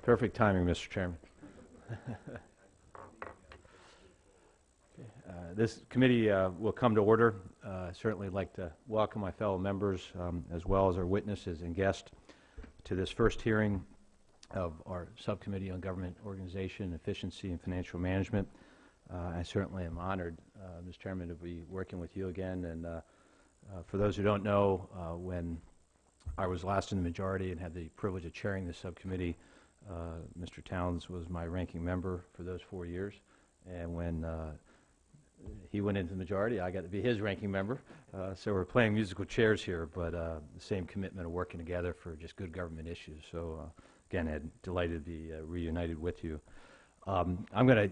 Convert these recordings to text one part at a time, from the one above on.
Perfect timing, Mr. Chairman. This committee will come to order. Certainly like to welcome my fellow members as well as our witnesses and guests to this first hearing of our Subcommittee on Government Organization, Efficiency, and Financial Management. I certainly am honored, Mr. Chairman, to be working with you again. And for those who don't know, when I was last in the majority and had the privilege of chairing this subcommittee, Mr. Towns was my ranking member for those 4 years. And when he went into the majority, I got to be his ranking member. So we're playing musical chairs here, but the same commitment of working together for just good government issues. So again, delighted to be reunited with you. I'm going to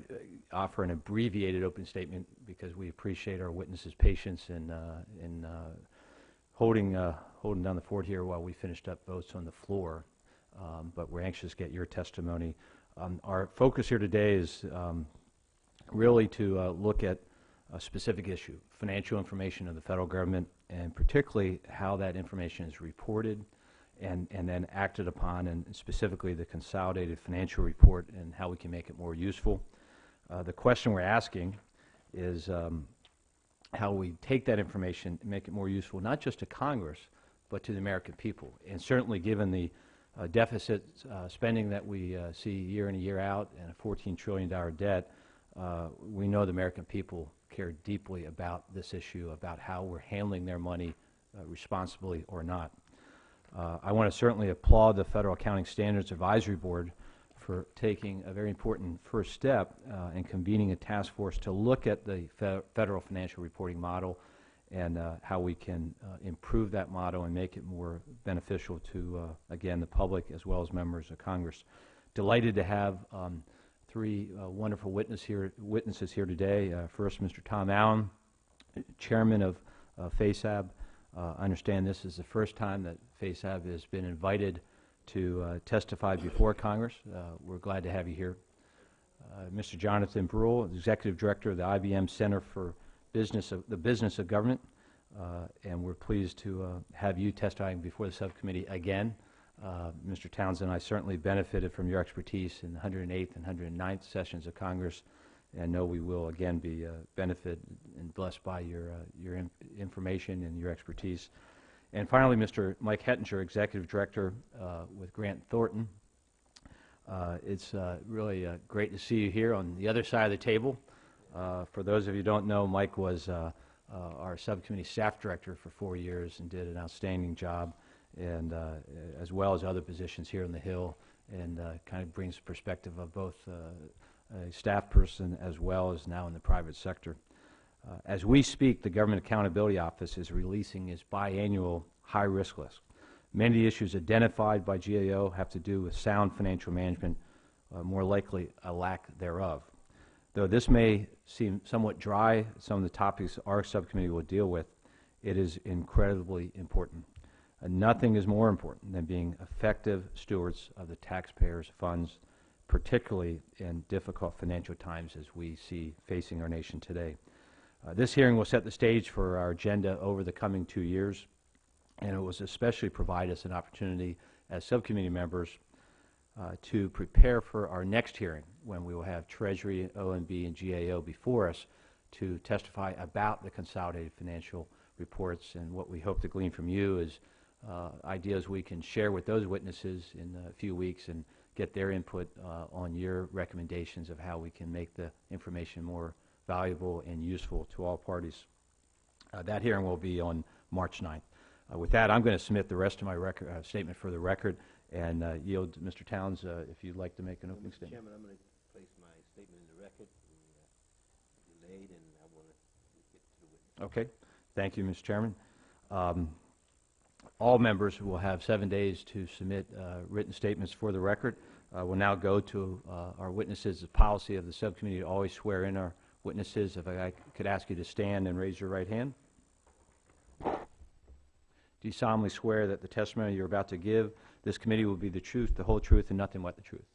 offer an abbreviated opening statement because we appreciate our witnesses' patience in holding down the fort here while we finished up votes on the floor. But we're anxious to get your testimony. Our focus here today is really to look at a specific issue, financial information of the federal government, and particularly how that information is reported and then acted upon, and specifically the consolidated financial report and how we can make it more useful. The question we're asking is how we take that information and make it more useful, not just to Congress, but to the American people. And certainly given the deficit spending that we see year in and year out and a $14 trillion debt, we know the American people care deeply about this issue, about how we're handling their money responsibly or not. I want to certainly applaud the Federal Accounting Standards Advisory Board for taking a very important first step in convening a task force to look at the federal financial reporting model and how we can improve that model and make it more beneficial to, again, the public as well as members of Congress. Delighted to have three wonderful witnesses here today. First, Mr. Tom Allen, Chairman of FASAB. I understand this is the first time that FASAB has been invited to testify before Congress. We're glad to have you here. Mr. Jonathan Brule, Executive Director of the IBM Center for the Business of Government, and we're pleased to have you testifying before the subcommittee again. Mr. Towns and I certainly benefited from your expertise in the 108th and 109th sessions of Congress, and know we will again be benefited and blessed by your information and your expertise. And finally, Mr. Mike Hettinger, Executive Director with Grant Thornton. It's really great to see you here on the other side of the table. For those of you who don't know, Mike was our subcommittee staff director for 4 years and did an outstanding job, and as well as other positions here on the Hill, and kind of brings perspective of both a staff person as well as now in the private sector. As we speak, the Government Accountability Office is releasing its biannual high-risk list. Many of the issues identified by GAO have to do with sound financial management, more likely a lack thereof. Though this may seem somewhat dry, some of the topics our subcommittee will deal with, it is incredibly important. Nothing is more important than being effective stewards of the taxpayers' funds, particularly in difficult financial times as we see facing our nation today. This hearing will set the stage for our agenda over the coming 2 years, and it will especially provide us an opportunity as subcommittee members to prepare for our next hearing, when we will have Treasury, OMB, and GAO before us to testify about the consolidated financial reports. And what we hope to glean from you is ideas we can share with those witnesses in a few weeks and get their input on your recommendations of how we can make the information more valuable and useful to all parties. That hearing will be on March 9th. With that, I'm going to submit the rest of my statement for the record and yield to Mr. Towns if you'd like to make an opening statement. Chairman, I'm going to place my statement in the record. Delayed, and I want to get to the witness. Okay. Thank you, Mr. Chairman. All members will have 7 days to submit written statements for the record. We'll now go to our witnesses. The policy of the subcommittee to always swear in our witnesses. If I could ask you to stand and raise your right hand. Do you solemnly swear that the testimony you're about to give, this committee will be the truth, the whole truth, and nothing but the truth?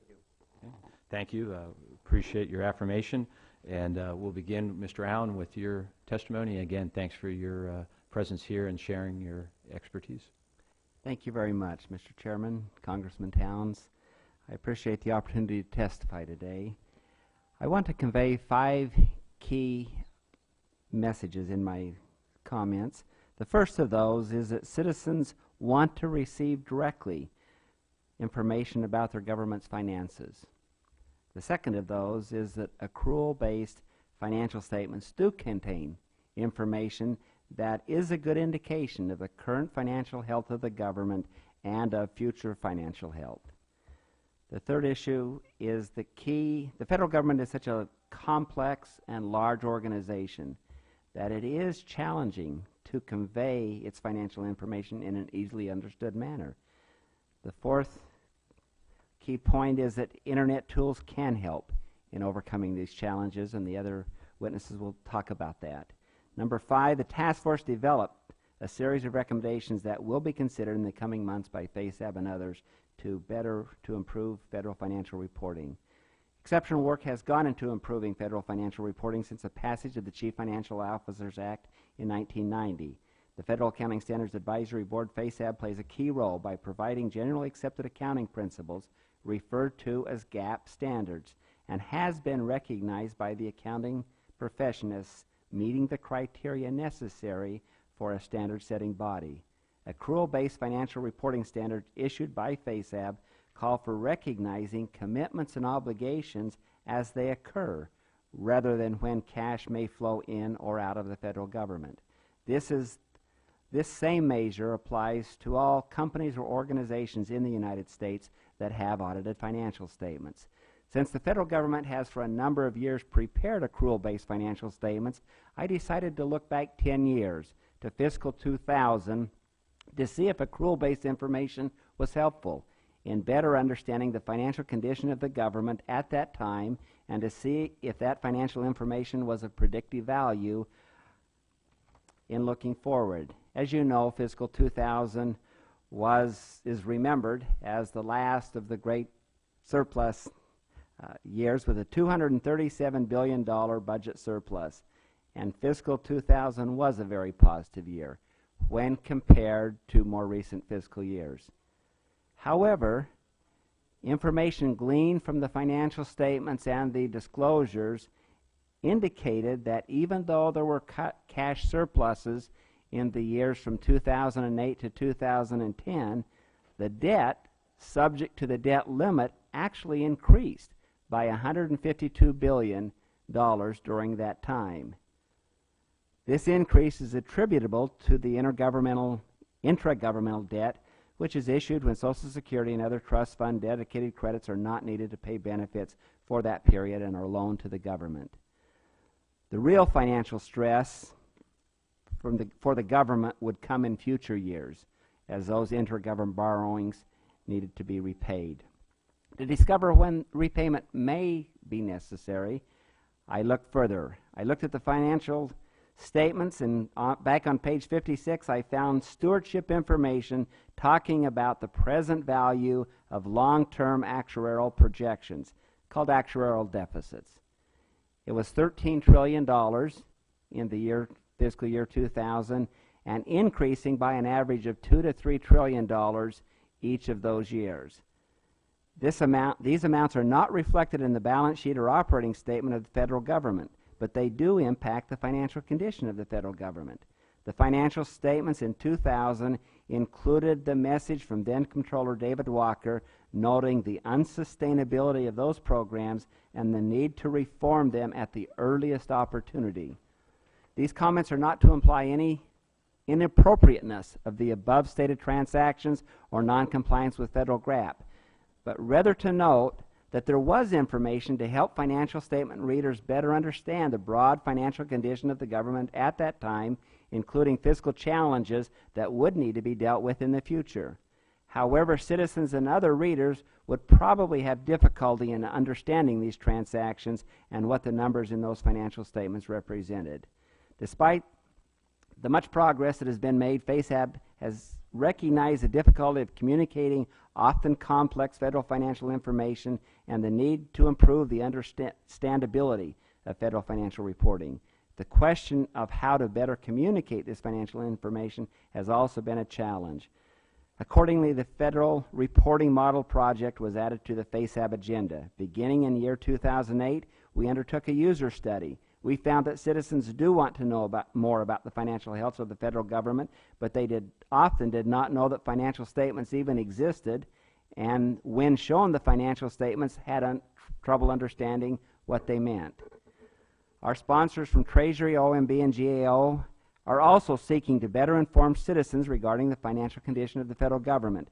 Okay. Thank you. Appreciate your affirmation. And we'll begin, Mr. Allen, with your testimony. Again, thanks for your presence here and sharing your expertise. Thank you very much, Mr. Chairman, Congressman Towns. I appreciate the opportunity to testify today. I want to convey 5 key messages in my comments. The first of those is that citizens want to receive directly information about their government's finances. The second of those is that accrual-based financial statements do contain information that is a good indication of the current financial health of the government and of future financial health. The third issue is the federal government is such a complex and large organization that it is challenging to convey its financial information in an easily understood manner. The fourth key point is that Internet tools can help in overcoming these challenges, and the other witnesses will talk about that. Number 5, the task force developed a series of recommendations that will be considered in the coming months by FASAB and others to improve federal financial reporting. Exceptional work has gone into improving federal financial reporting since the passage of the Chief Financial Officers Act in 1990. The Federal Accounting Standards Advisory Board, FASAB, plays a key role by providing generally accepted accounting principles referred to as GAAP standards, and has been recognized by the accounting profession as meeting the criteria necessary for a standard-setting body. Accrual-based financial reporting standards issued by FASAB call for recognizing commitments and obligations as they occur, rather than when cash may flow in or out of the federal government. This same measure applies to all companies or organizations in the United States that have audited financial statements. Since the federal government has for a number of years prepared accrual-based financial statements, I decided to look back 10 years to fiscal 2000 to see if accrual-based information was helpful in better understanding the financial condition of the government at that time, and to see if that financial information was of predictive value in looking forward. As you know, fiscal 2000 is remembered as the last of the great surplus years, with a $237 billion budget surplus, and fiscal 2000 was a very positive year when compared to more recent fiscal years. However, information gleaned from the financial statements and the disclosures indicated that even though there were cash surpluses in the years from 2008 to 2010, the debt subject to the debt limit actually increased by $152 billion during that time. This increase is attributable to the intragovernmental debt, which is issued when Social Security and other trust fund dedicated credits are not needed to pay benefits for that period and are loaned to the government. The real financial stress for the government would come in future years, as those intergovernment borrowings needed to be repaid. To discover when repayment may be necessary, I looked further. I looked at the financial statements, and back on page 56 I found stewardship information talking about the present value of long-term actuarial projections, called actuarial deficits. It was $13 trillion in the fiscal year 2000, and increasing by an average of $2 to $3 trillion each of those years. These amounts are not reflected in the balance sheet or operating statement of the federal government, but they do impact the financial condition of the federal government. The financial statements in 2000 included the message from then Comptroller David Walker noting the unsustainability of those programs and the need to reform them at the earliest opportunity. These comments are not to imply any inappropriateness of the above stated transactions or noncompliance with federal GAAP, but rather to note that there was information to help financial statement readers better understand the broad financial condition of the government at that time, including fiscal challenges that would need to be dealt with in the future. However, citizens and other readers would probably have difficulty in understanding these transactions and what the numbers in those financial statements represented. Despite the much progress that has been made, FASAB has recognized the difficulty of communicating often complex federal financial information and the need to improve the understandability of federal financial reporting. The question of how to better communicate this financial information has also been a challenge. Accordingly, the Federal Reporting Model Project was added to the FASAB agenda. Beginning in year 2008, we undertook a user study. We found that citizens do want to know more about the financial health of the federal government, but they often did not know that financial statements even existed, and when shown the financial statements, had trouble understanding what they meant. Our sponsors from Treasury, OMB, and GAO are also seeking to better inform citizens regarding the financial condition of the federal government.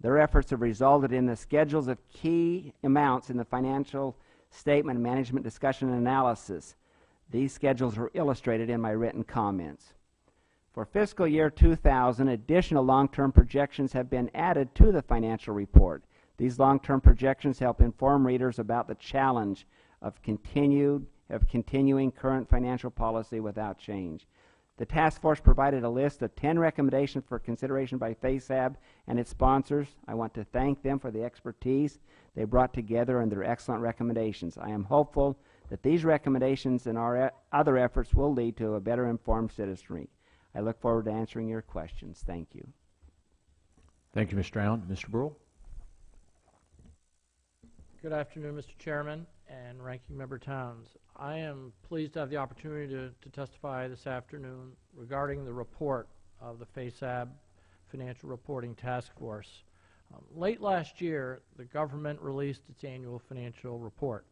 Their efforts have resulted in the schedules of key amounts in the financial statement management discussion and analysis. These schedules are illustrated in my written comments. For fiscal year 2000, additional long-term projections have been added to the financial report. These long-term projections help inform readers about the challenge of continuing current financial policy without change. The task force provided a list of 10 recommendations for consideration by FASAB and its sponsors. I want to thank them for the expertise they brought together and their excellent recommendations. I am hopeful that these recommendations and our other efforts will lead to a better informed citizenry. I look forward to answering your questions. Thank you. Thank you, Mr. Allen. Mr. Brewer? Good afternoon, Mr. Chairman and Ranking Member Towns. I am pleased to have the opportunity to testify this afternoon regarding the report of the FASAB Financial Reporting Task Force. Late last year, the government released its annual financial report.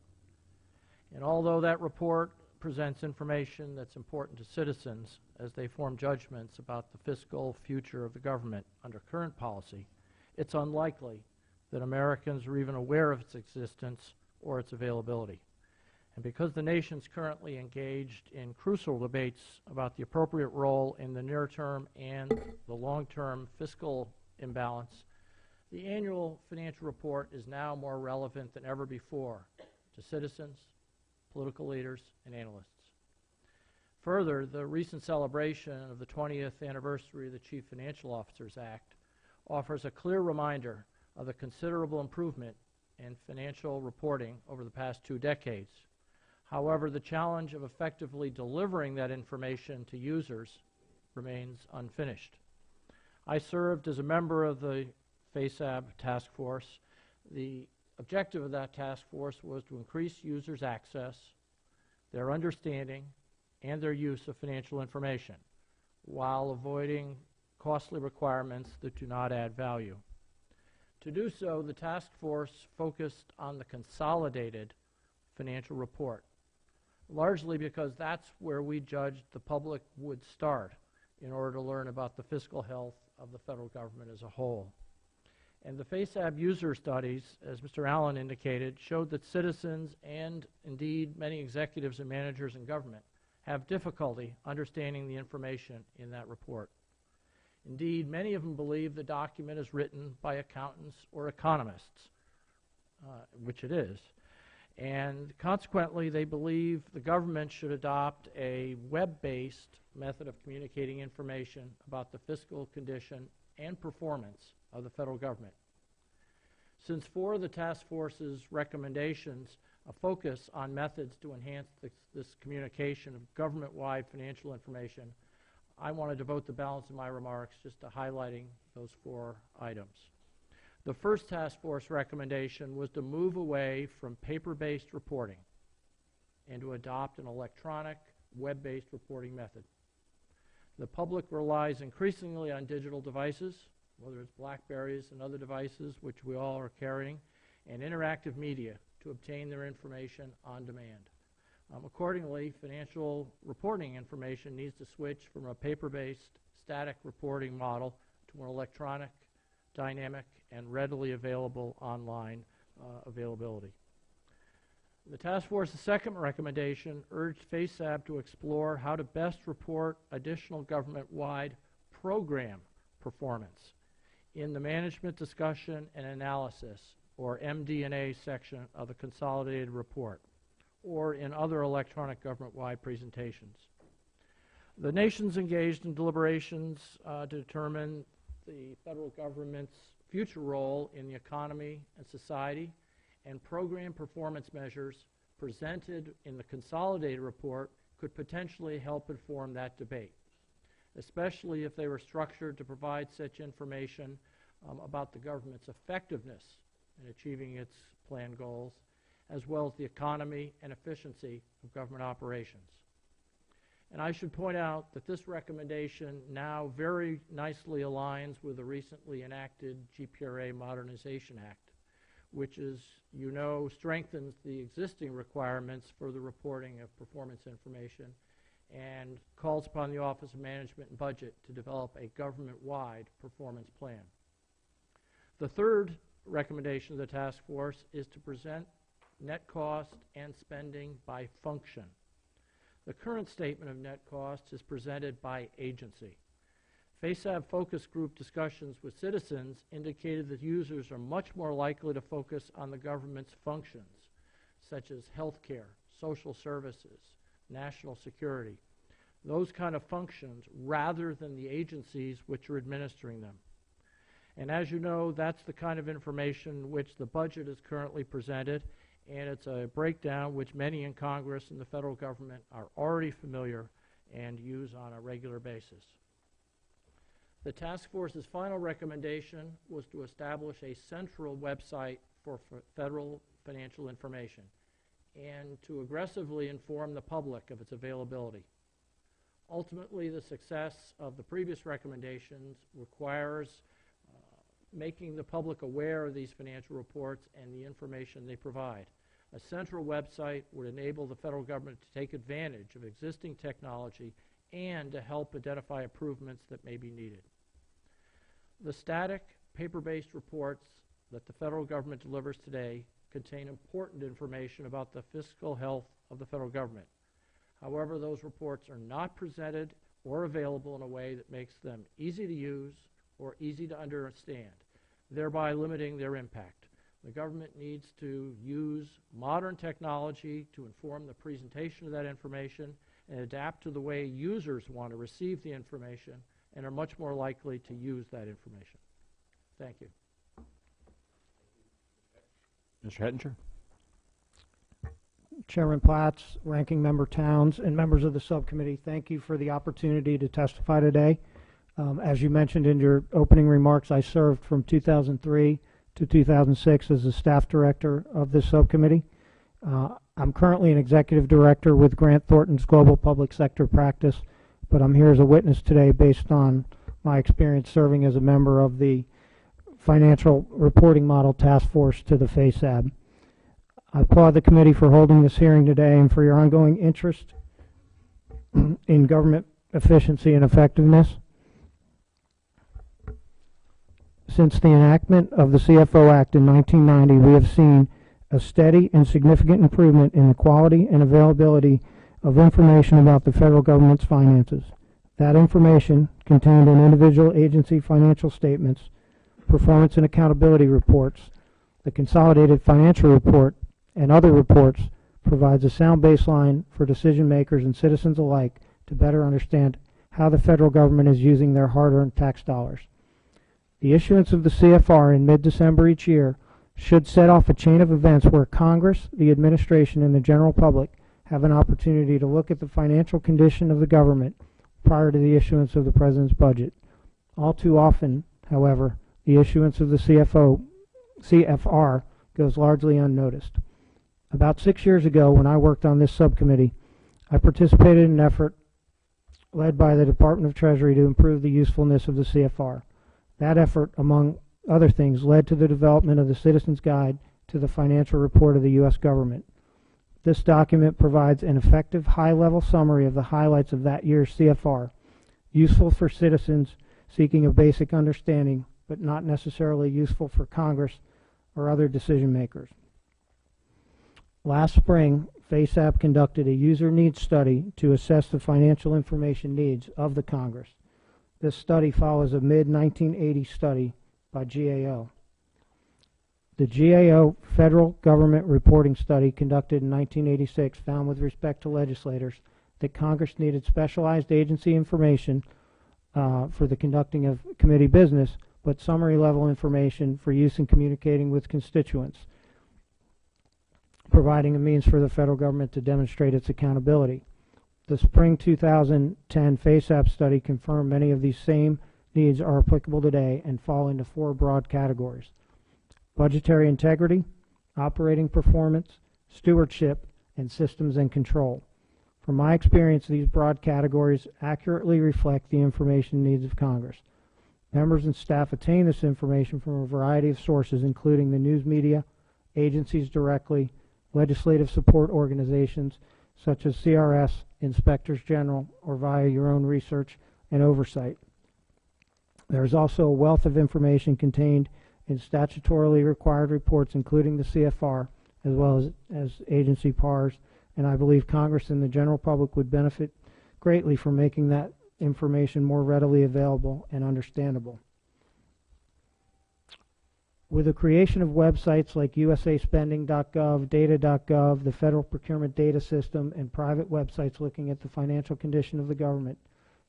And although that report presents information that's important to citizens as they form judgments about the fiscal future of the government under current policy, it's unlikely that Americans are even aware of its existence or its availability. And because the nation's currently engaged in crucial debates about the appropriate role in the near-term and the long-term fiscal imbalance, the annual financial report is now more relevant than ever before to citizens, political leaders, and analysts. Further, the recent celebration of the 20th anniversary of the Chief Financial Officers Act offers a clear reminder of the considerable improvement in financial reporting over the past 2 decades. However, the challenge of effectively delivering that information to users remains unfinished. I served as a member of the FASAB task force. The objective of that task force was to increase users' access, their understanding, and their use of financial information, while avoiding costly requirements that do not add value. To do so, the task force focused on the consolidated financial report, largely because that's where we judged the public would start in order to learn about the fiscal health of the federal government as a whole. And the FASAB user studies, as Mr. Allen indicated, showed that citizens and indeed many executives and managers in government have difficulty understanding the information in that report. Indeed, many of them believe the document is written by accountants or economists, which it is. And consequently, they believe the government should adopt a web-based method of communicating information about the fiscal condition and performance of the federal government. Since 4 of the task force's recommendations focus on methods to enhance this communication of government-wide financial information, I want to devote the balance of my remarks just to highlighting those 4 items. The first task force recommendation was to move away from paper-based reporting and to adopt an electronic, web-based reporting method. The public relies increasingly on digital devices, whether it's BlackBerries and other devices, which we all are carrying, and interactive media to obtain their information on demand. Accordingly, financial reporting information needs to switch from a paper-based static reporting model to an electronic, dynamic, and readily available online availability. The task force's second recommendation urged FASAB to explore how to best report additional government-wide program performance in the Management Discussion and Analysis, or MD&A section of the consolidated report, or in other electronic government-wide presentations. The nation's engaged in deliberations to determine the federal government's future role in the economy and society, and program performance measures presented in the consolidated report could potentially help inform that debate, especially if they were structured to provide such information about the government's effectiveness in achieving its planned goals, as well as the economy and efficiency of government operations. And I should point out that this recommendation now very nicely aligns with the recently enacted GPRA Modernization Act, which, as you know, strengthens the existing requirements for the reporting of performance information and calls upon the Office of Management and Budget to develop a government-wide performance plan. The third recommendation of the task force is to present net cost and spending by function. The current statement of net costs is presented by agency. FASAB focus group discussions with citizens indicated that users are much more likely to focus on the government's functions, such as health care, social services, national security, those kind of functions, rather than the agencies which are administering them. And as you know, that's the kind of information which the budget is currently presented, and it's a breakdown which many in Congress and the federal government are already familiar and use on a regular basis. The task force's final recommendation was to establish a central website for federal financial information and to aggressively inform the public of its availability. Ultimately, the success of the previous recommendations requires making the public aware of these financial reports and the information they provide. A central website would enable the federal government to take advantage of existing technology and to help identify improvements that may be needed. The static, paper-based reports that the federal government delivers today contain important information about the fiscal health of the federal government. However, those reports are not presented or available in a way that makes them easy to use or easy to understand, thereby limiting their impact. The government needs to use modern technology to inform the presentation of that information and adapt to the way users want to receive the information and are much more likely to use that information. Thank you. Mr. Hettinger. Chairman Platts, Ranking Member Towns, and members of the subcommittee, thank you for the opportunity to testify today. As you mentioned in your opening remarks, I served from 2003 to 2006 as the staff director of this subcommittee. I'm currently an executive director with Grant Thornton's Global Public Sector Practice, but I'm here as a witness today based on my experience serving as a member of the Financial Reporting Model Task Force to the FASAB. I applaud the committee for holding this hearing today and for your ongoing interest in government efficiency and effectiveness. Since the enactment of the CFO Act in 1990, we have seen a steady and significant improvement in the quality and availability of information about the federal government's finances. That information, contained in individual agency financial statements, performance and accountability reports, the consolidated financial report, and other reports, provides a sound baseline for decision makers and citizens alike to better understand how the federal government is using their hard-earned tax dollars. The issuance of the CFR in mid-December each year should set off a chain of events where Congress, the administration, and the general public have an opportunity to look at the financial condition of the government prior to the issuance of the President's budget. All too often, however, the issuance of the CFR goes largely unnoticed. About 6 years ago, when I worked on this subcommittee, I participated in an effort led by the Department of Treasury to improve the usefulness of the CFR. That effort, among other things, led to the development of the Citizen's Guide to the Financial Report of the U.S. government. This document provides an effective, high-level summary of the highlights of that year's CFR, useful for citizens seeking a basic understanding, but not necessarily useful for Congress or other decision makers. Last spring, FASAB conducted a user needs study to assess the financial information needs of the Congress. This study follows a mid-1980 study by GAO. The GAO Federal Government Reporting Study conducted in 1986 found with respect to legislators that Congress needed specialized agency information for the conducting of committee business, but summary level information for use in communicating with constituents, providing a means for the federal government to demonstrate its accountability. The spring 2010 FASAB study confirmed many of these same needs are applicable today and fall into 4 broad categories: budgetary integrity, operating performance, stewardship, and systems and control. From my experience, these broad categories accurately reflect the information needs of Congress. Members and staff attain this information from a variety of sources, including the news media, agencies directly, legislative support organizations such as CRS, inspectors general, or via your own research and oversight. There is also a wealth of information contained in statutorily required reports, including the CFR, as well as agency PARs, and I believe Congress and the general public would benefit greatly from making that information more readily available and understandable. With the creation of websites like usaspending.gov, data.gov, the Federal Procurement Data System, and private websites looking at the financial condition of the government,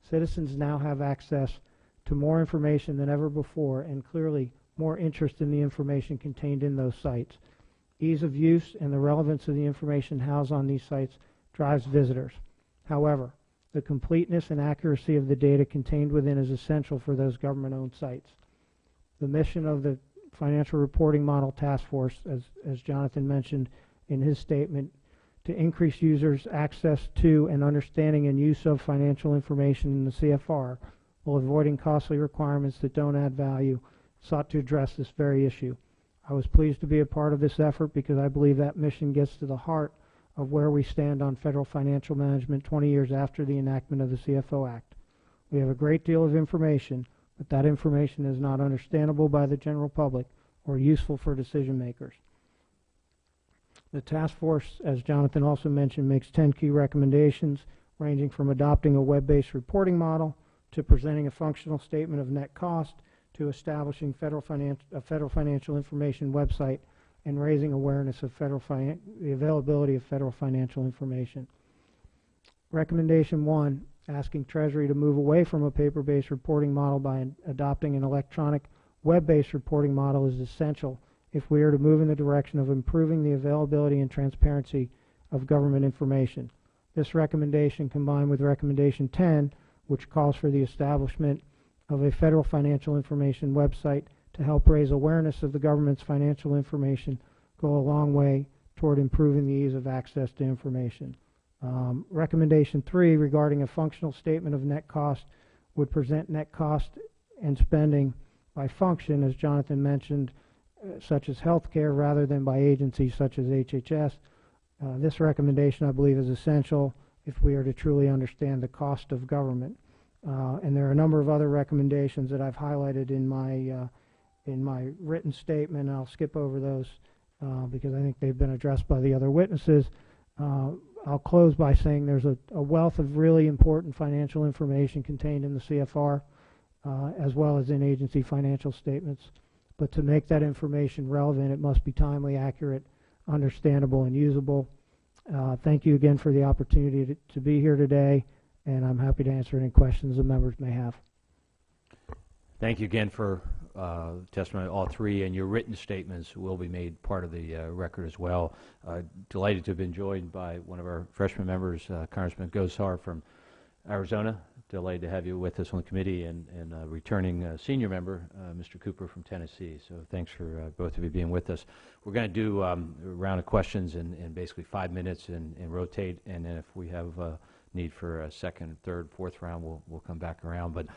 citizens now have access to more information than ever before, and clearly more interest in the information contained in those sites. Ease of use and the relevance of the information housed on these sites drives visitors. However, the completeness and accuracy of the data contained within is essential for those government-owned sites. The mission of the Financial Reporting Model Task Force, as Jonathan mentioned in his statement, to increase users' access to and understanding and use of financial information in the CFR while avoiding costly requirements that don't add value, sought to address this very issue. I was pleased to be a part of this effort because I believe that mission gets to the heart of where we stand on federal financial management 20 years after the enactment of the CFO Act. We have a great deal of information, but that information is not understandable by the general public or useful for decision makers. The task force, as Jonathan also mentioned, makes 10 key recommendations, ranging from adopting a web-based reporting model to presenting a functional statement of net cost to establishing a federal financial information website and raising awareness of the availability of federal financial information. Recommendation 1, asking Treasury to move away from a paper-based reporting model by adopting an electronic web-based reporting model, is essential if we are to move in the direction of improving the availability and transparency of government information. This recommendation, combined with Recommendation 10, which calls for the establishment of a federal financial information website to help raise awareness of the government's financial information, go a long way toward improving the ease of access to information. Recommendation 3, regarding a functional statement of net cost, would present net cost and spending by function, as Jonathan mentioned, such as healthcare, rather than by agencies such as HHS. This recommendation, I believe, is essential if we are to truly understand the cost of government. And there are a number of other recommendations that I've highlighted in my written statement. I'll skip over those because I think they've been addressed by the other witnesses. I'll close by saying there's a wealth of really important financial information contained in the CFR, as well as in agency financial statements. But to make that information relevant, it must be timely, accurate, understandable, and usable. Thank you again for the opportunity to be here today, and I'm happy to answer any questions the members may have. Thank you again for testimony, all three, and your written statements will be made part of the record as well. Delighted to have been joined by one of our freshman members, Congressman Gosar from Arizona. Delighted to have you with us on the committee, and returning senior member, Mr. Cooper from Tennessee. So thanks for both of you being with us. We're going to do a round of questions in basically 5 minutes and rotate, and then if we have need for a second, third, fourth round, we'll come back around. But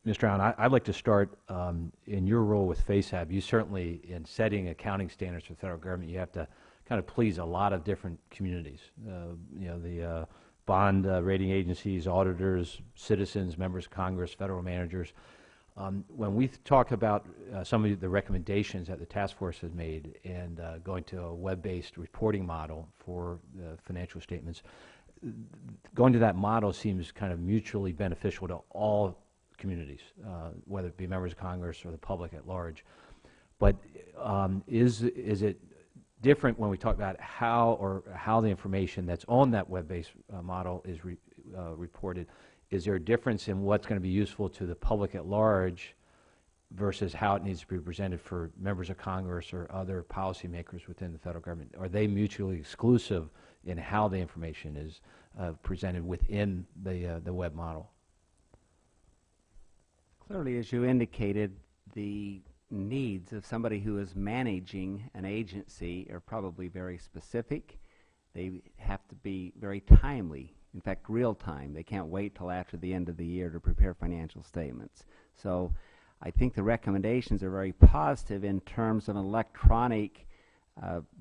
Mr. Allen, I'd like to start in your role with FASAB. You certainly, in setting accounting standards for the federal government, you have to kind of please a lot of different communities. The bond rating agencies, auditors, citizens, members of Congress, federal managers. When we talk about some of the recommendations that the task force has made and going to a web-based reporting model for financial statements, going to that model seems kind of mutually beneficial to all communities, whether it be members of Congress or the public at large. But is it different when we talk about how the information that's on that web-based model is reported? Is there a difference in what's going to be useful to the public at large versus how it needs to be presented for members of Congress or other policymakers within the federal government? Are they mutually exclusive in how the information is presented within the web model? Clearly, as you indicated, the needs of somebody who is managing an agency are probably very specific. They have to be very timely, in fact, real time. They can't wait till after the end of the year to prepare financial statements. So I think the recommendations are very positive in terms of an electronic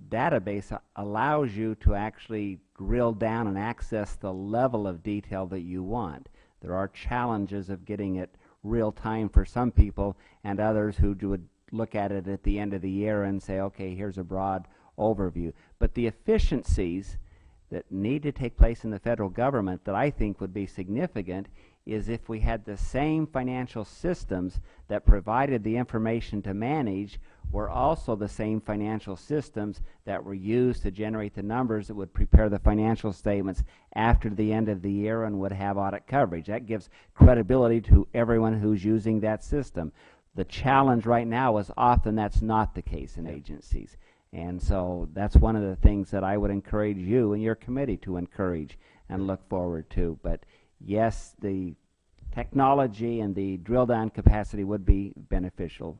database allows you to actually drill down and access the level of detail that you want. There are challenges of getting it real time for some people, and others who would look at it at the end of the year and say, okay, here's a broad overview. But the efficiencies that need to take place in the federal government that I think would be significant is if we had the same financial systems that provided the information to manage were also the same financial systems that were used to generate the numbers that would prepare the financial statements after the end of the year and would have audit coverage. That gives credibility to everyone who's using that system. The challenge right now is often that's not the case in agencies. And so that's one of the things that I would encourage you and your committee to encourage and look forward to. But yes, the technology and the drill down capacity would be beneficial.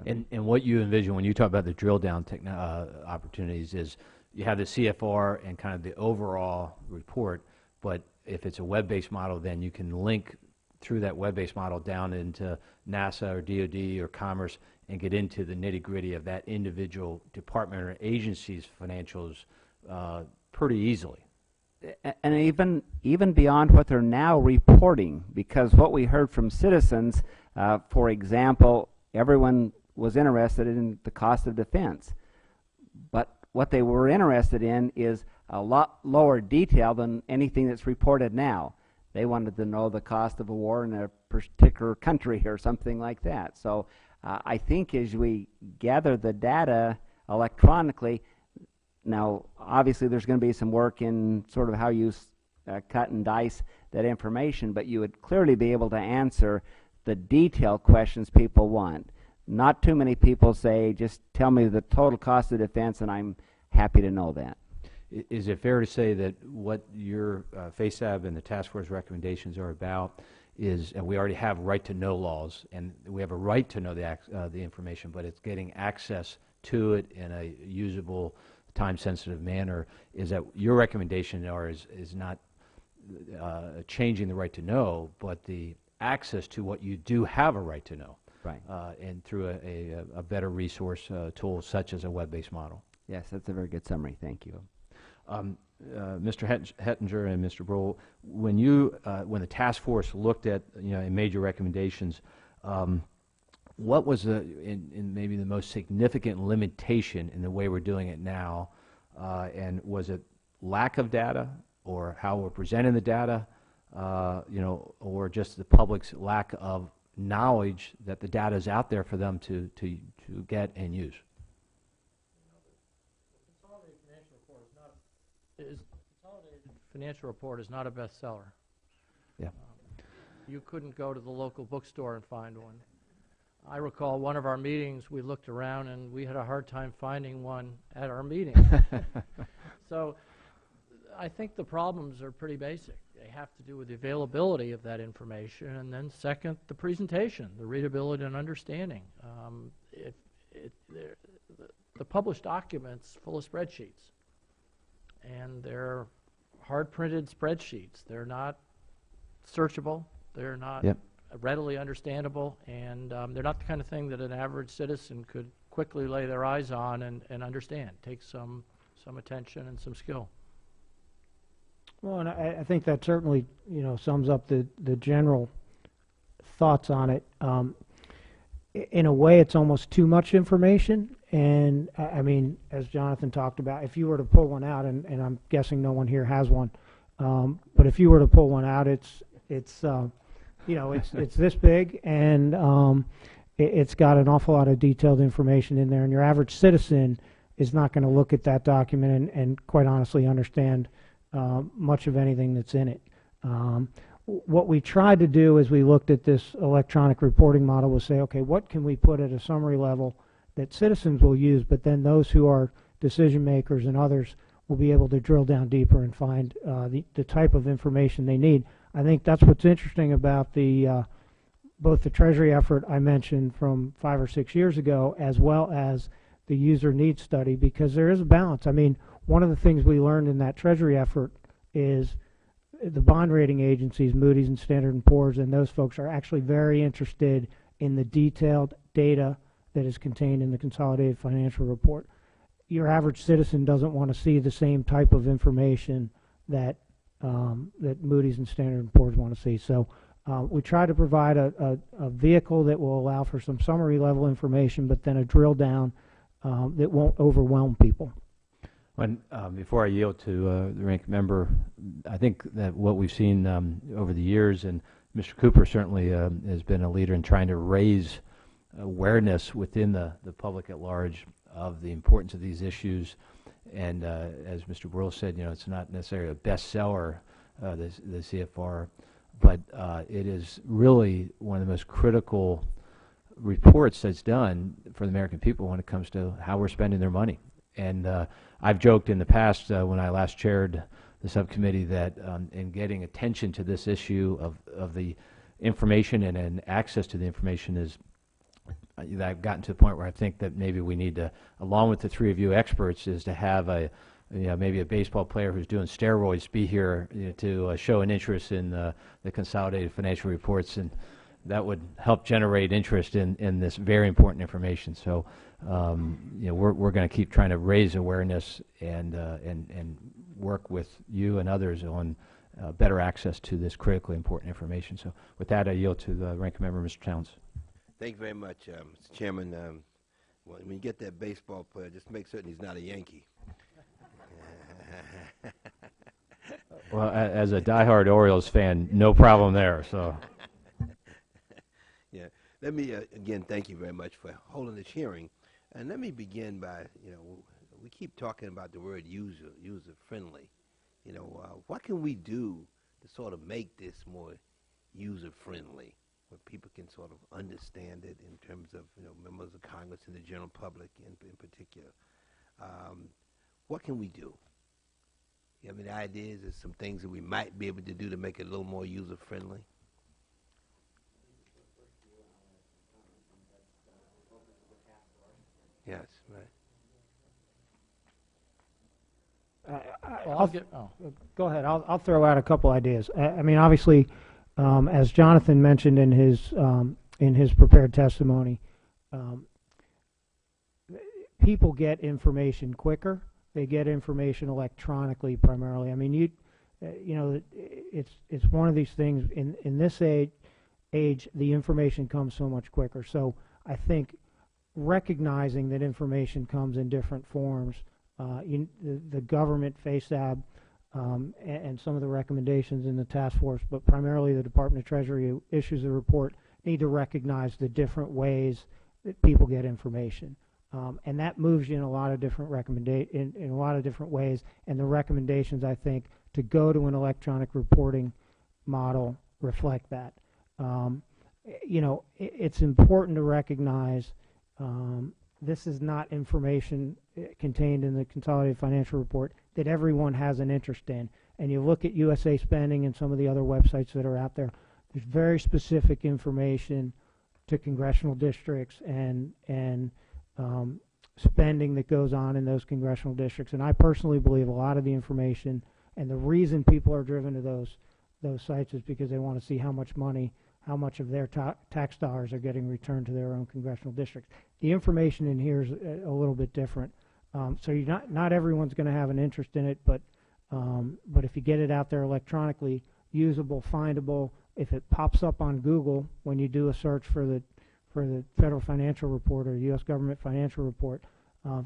And what you envision when you talk about the drill down opportunities is you have the CFR and kind of the overall report, but if it's a web-based model, then you can link through that web-based model down into NASA or DoD or Commerce and get into the nitty-gritty of that individual department or agency's financials pretty easily. And even beyond what they're now reporting, because what we heard from citizens, for example, everyone was interested in the cost of defense. But what they were interested in is a lot lower detail than anything that's reported now. They wanted to know the cost of a war in a particular country or something like that. So I think as we gather the data electronically, now obviously there's going to be some work in sort of how you cut and dice that information, but you would clearly be able to answer the detailed questions people want. Not too many people say, just tell me the total cost of defense and I'm happy to know that. Is it fair to say that what your FASAB and the task force recommendations are about is, and we already have right-to-know laws, and we have a right to know the information, but it's getting access to it in a usable, time-sensitive manner, is that your recommendation is not changing the right to know, but the access to what you do have a right to know, right? And through a better resource tool such as a web-based model. Yes, that's a very good summary. Thank you. Mr. Hettinger and Mr. Brohl, when the task force looked at and made your recommendations, what was in maybe the most significant limitation in the way we're doing it now, and was it lack of data, or how we're presenting the data, or just the public's lack of knowledge that the data is out there for them to get and use? Consolidated financial report is not a bestseller. Yeah. You couldn't go to the local bookstore and find one. I recall one of our meetings, we looked around and we had a hard time finding one at our meeting. So I think the problems are pretty basic. They have to do with the availability of that information, and then second, the presentation, the readability and understanding. The published documents full of spreadsheets, and they're hard-printed spreadsheets. They're not searchable. They're not readily understandable, and they're not the kind of thing that an average citizen could quickly lay their eyes on and understand. It takes some attention and some skill. Well, and I think that certainly sums up the general thoughts on it. In a way, it's almost too much information. And I mean, as Jonathan talked about, if you were to pull one out, and I'm guessing no one here has one, but if you were to pull one out, it's this big, and it's got an awful lot of detailed information in there. And your average citizen is not going to look at that document and quite honestly understand much of anything that's in it. What we tried to do as we looked at this electronic reporting model was say, okay, what can we put at a summary level that citizens will use, but then those who are decision makers and others will be able to drill down deeper and find the type of information they need. I think that's what's interesting about the both the Treasury effort I mentioned from 5 or 6 years ago, as well as the user needs study, because there is a balance. I mean, one of the things we learned in that Treasury effort is the bond rating agencies, Moody's and Standard & Poor's, and those folks are actually very interested in the detailed data that is contained in the consolidated financial report. Your average citizen doesn't want to see the same type of information that that Moody's and Standard & Poor's want to see. So we try to provide a vehicle that will allow for some summary level information, but then a drill down that won't overwhelm people. When, before I yield to the ranking member, I think that what we've seen over the years, and Mr. Cooper certainly has been a leader in trying to raise awareness within the public at large of the importance of these issues. And as Mr. Burrell said, you know, it's not necessarily a bestseller, the CFR, but it is really one of the most critical reports that's done for the American people when it comes to how we're spending their money. And I've joked in the past when I last chaired the subcommittee that in getting attention to this issue of the information and access to the information is that I've gotten to the point where I think that maybe we need to, along with the three of you experts, is to have a, you know, maybe a baseball player who's doing steroids be here, you know, to show an interest in the consolidated financial reports, and that would help generate interest in this very important information. So, you know, we're going to keep trying to raise awareness and work with you and others on better access to this critically important information. So, with that, I yield to the ranking member, Mr. Towns. Thank you very much, Mr. Chairman. When you get that baseball player, just make certain he's not a Yankee. Well, as a diehard Orioles fan, no problem there. So, yeah. Let me again thank you very much for holding this hearing, and let me begin by, you know, we keep talking about the word user friendly. You know, what can we do to sort of make this more user friendly, where people can sort of understand it in terms of, you know, members of Congress and the general public in particular? What can we do? You have any ideas of some things that we might be able to do to make it a little more user friendly? Yes, right. Go ahead. I'll throw out a couple ideas. I mean, obviously, as Jonathan mentioned in his prepared testimony, people get information quicker. They get information electronically primarily. I mean, you know, it's one of these things. In this age, the information comes so much quicker. So I think recognizing that information comes in different forms, the government FASAB and some of the recommendations in the task force, but primarily the Department of Treasury who issues the report, need to recognize the different ways that people get information. And that moves you in a lot of different in a lot of different ways. And the recommendations, I think, to go to an electronic reporting model reflect that. You know, it's important to recognize this is not information contained in the consolidated financial report that everyone has an interest in. And you look at USA Spending and some of the other websites that are out there, there's very specific information to congressional districts and spending that goes on in those congressional districts. And I personally believe a lot of the information and the reason people are driven to those sites is because they want to see how much money, how much of their tax dollars are getting returned to their own congressional districts. The information in here is a little bit different. So you're not everyone's going to have an interest in it, but if you get it out there electronically, usable, findable, if it pops up on Google when you do a search for the Federal Financial Report or U.S. Government Financial Report,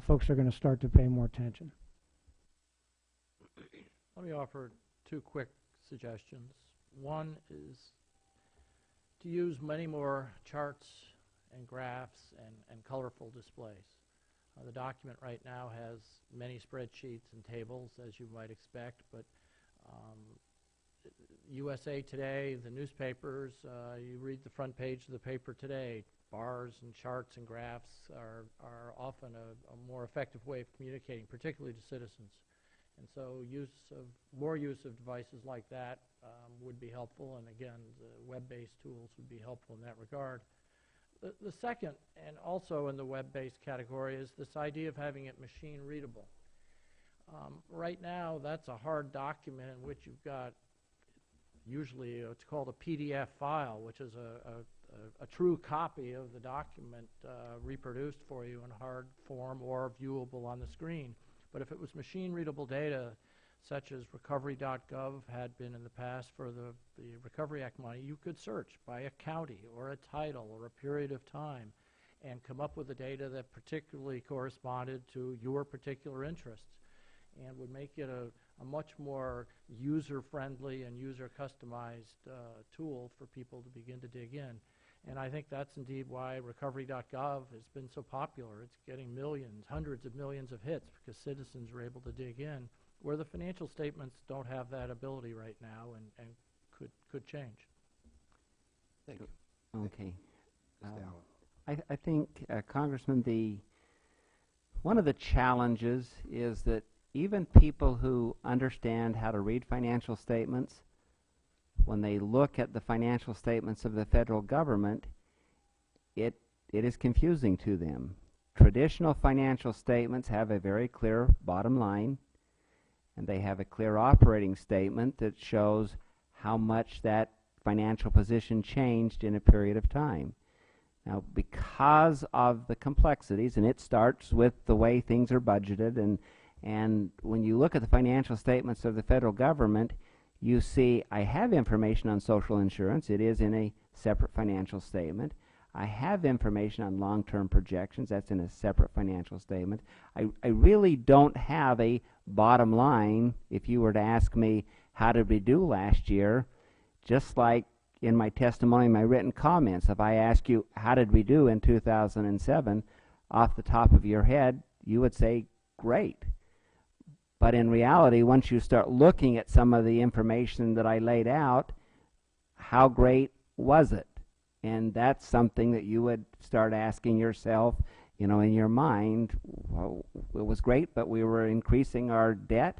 folks are going to start to pay more attention. Let me offer two quick suggestions. One is to use many more charts and graphs and colorful displays. The document right now has many spreadsheets and tables, as you might expect, but USA Today, the newspapers, you read the front page of the paper today, bars and charts and graphs are often a more effective way of communicating, particularly to citizens. And so more use of devices like that would be helpful, and again, the web-based tools would be helpful in that regard. The second, and also in the web-based category, is this idea of having it machine readable. Right now, that's a hard document in which you've got usually it's called a PDF file, which is a true copy of the document reproduced for you in hard form or viewable on the screen. But if it was machine readable data, such as recovery.gov had been in the past for the Recovery Act money, you could search by a county or a title or a period of time and come up with the data that particularly corresponded to your particular interests, and would make it a much more user-friendly and user-customized tool for people to begin to dig in. And I think that's indeed why recovery.gov has been so popular. It's getting millions, hundreds of millions of hits because citizens are able to dig in, where the financial statements don't have that ability right now and could change. Thank you. Okay. Mr. Allen. I think, Congressman, one of the challenges is that even people who understand how to read financial statements, when they look at the financial statements of the federal government, it is confusing to them. Traditional financial statements have a very clear bottom line, and they have a clear operating statement that shows how much that financial position changed in a period of time. Now, because of the complexities, and it starts with the way things are budgeted, and when you look at the financial statements of the federal government, you see I have information on social insurance. It is in a separate financial statement. I have information on long-term projections. That's in a separate financial statement. I really don't have a bottom line. If you were to ask me, how did we do last year, just like in my testimony, my written comments, if I ask you, how did we do in 2007, off the top of your head, you would say, great. But in reality, once you start looking at some of the information that I laid out, how great was it? And that's something that you would start asking yourself, in your mind. Well, it was great, but we were increasing our debt.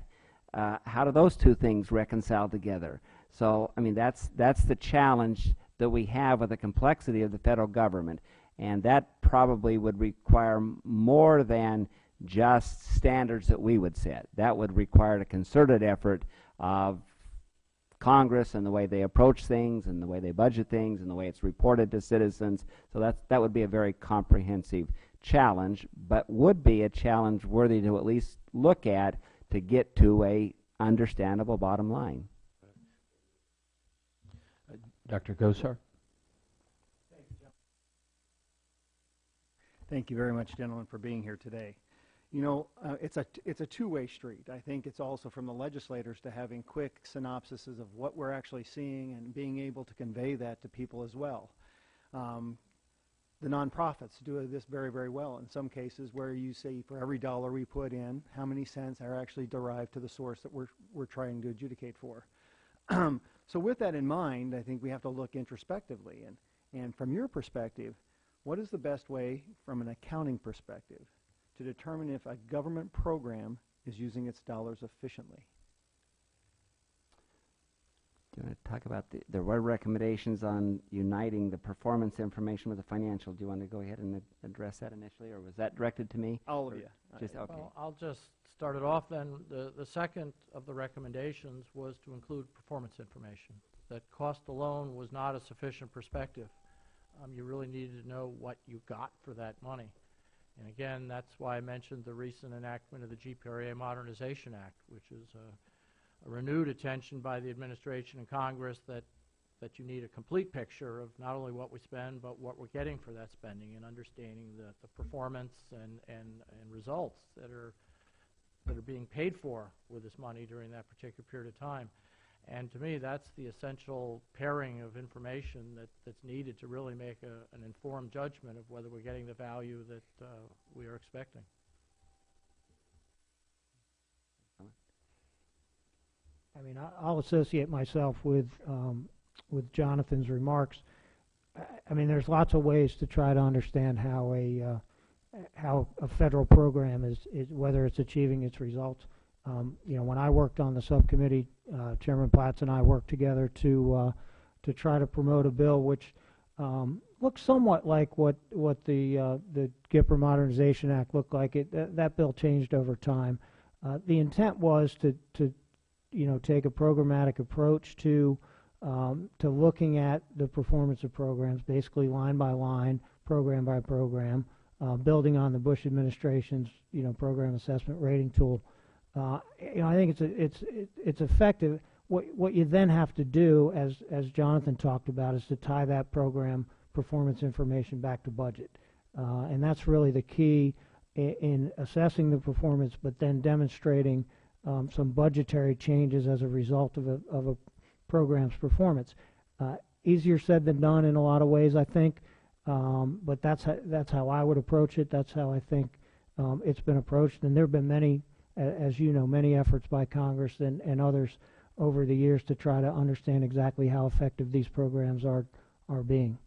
How do those two things reconcile together? So, I mean, that's the challenge that we have with the complexity of the federal government. And that probably would require more than just standards that we would set. That would require a concerted effort of Congress and the way they approach things and the way they budget things and the way it's reported to citizens. So that would be a very comprehensive challenge, but would be a challenge worthy to at least look at to get to a understandable bottom line. Dr. Gosar? Thank you very much, gentlemen, for being here today. It's a two-way street. I think it's also from the legislators to having quick synopsises of what we're actually seeing and being able to convey that to people as well. The nonprofits do this very, very well in some cases, where you see for every dollar we put in, how many cents are actually derived to the source that we're trying to adjudicate for. So with that in mind, I think we have to look introspectively. And from your perspective, what is the best way from an accounting perspective to determine if a government program is using its dollars efficiently? Do you want to talk about there were recommendations on uniting the performance information with the financial? Do you want to go ahead and address that initially, or was that directed to me? All of you. Just, okay. Well, I'll just start it off then. The second of the recommendations was to include performance information. That cost alone was not a sufficient perspective. You really needed to know what you got for that money. And again, that's why I mentioned the recent enactment of the GPRA Modernization Act, which is a renewed attention by the administration and Congress that you need a complete picture of not only what we spend, but what we're getting for that spending, and understanding the performance and results that are being paid for with this money during that particular period of time. And to me, that's the essential pairing of information that's needed to really make an informed judgment of whether we're getting the value that we are expecting. I mean, I'll associate myself with Jonathan's remarks. I mean, there's lots of ways to try to understand how a federal program is whether it's achieving its results. You know, when I worked on the subcommittee, Chairman Platts and I worked together to try to promote a bill which looks somewhat like what the Gipper Modernization Act looked like. That bill changed over time. The intent was to you know, take a programmatic approach to looking at the performance of programs, basically line by line, program by program, building on the Bush administration's, you know, program assessment rating tool. You know, I think it's effective. What you then have to do, as Jonathan talked about, is to tie that program performance information back to budget, and that's really the key in assessing the performance, but then demonstrating some budgetary changes as a result of a program's performance. Easier said than done in a lot of ways, I think, but that's how I would approach it. That's how I think it's been approached, and there have been many, as you know, many efforts by Congress and others over the years to try to understand exactly how effective these programs are being.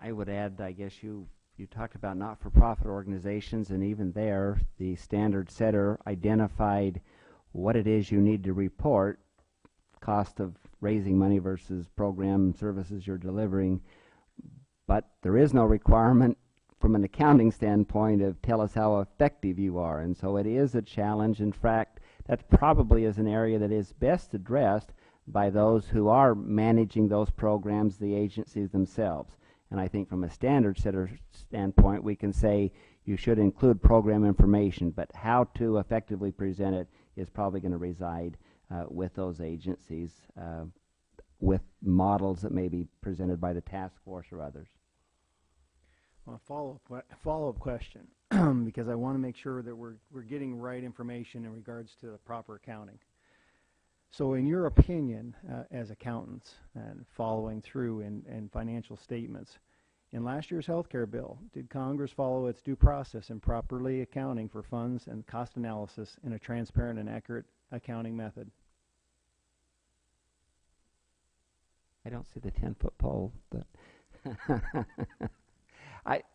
I would add, I guess you talked about not-for-profit organizations, and even there, the standard setter identified what it is you need to report, cost of raising money versus program services you're delivering, but there is no requirement from an accounting standpoint of tell us how effective you are, and so it is a challenge. In fact, that probably is an area that is best addressed by those who are managing those programs, the agencies themselves. And I think from a standard setter standpoint, we can say you should include program information, but how to effectively present it is probably going to reside with those agencies, with models that may be presented by the task force or others. Well, a follow-up question, because I want to make sure that we're getting right information in regards to the proper accounting. So in your opinion, as accountants and following through in financial statements, in last year's health care bill, did Congress follow its due process in properly accounting for funds and cost analysis in a transparent and accurate accounting method? I don't see the 10-foot pole, but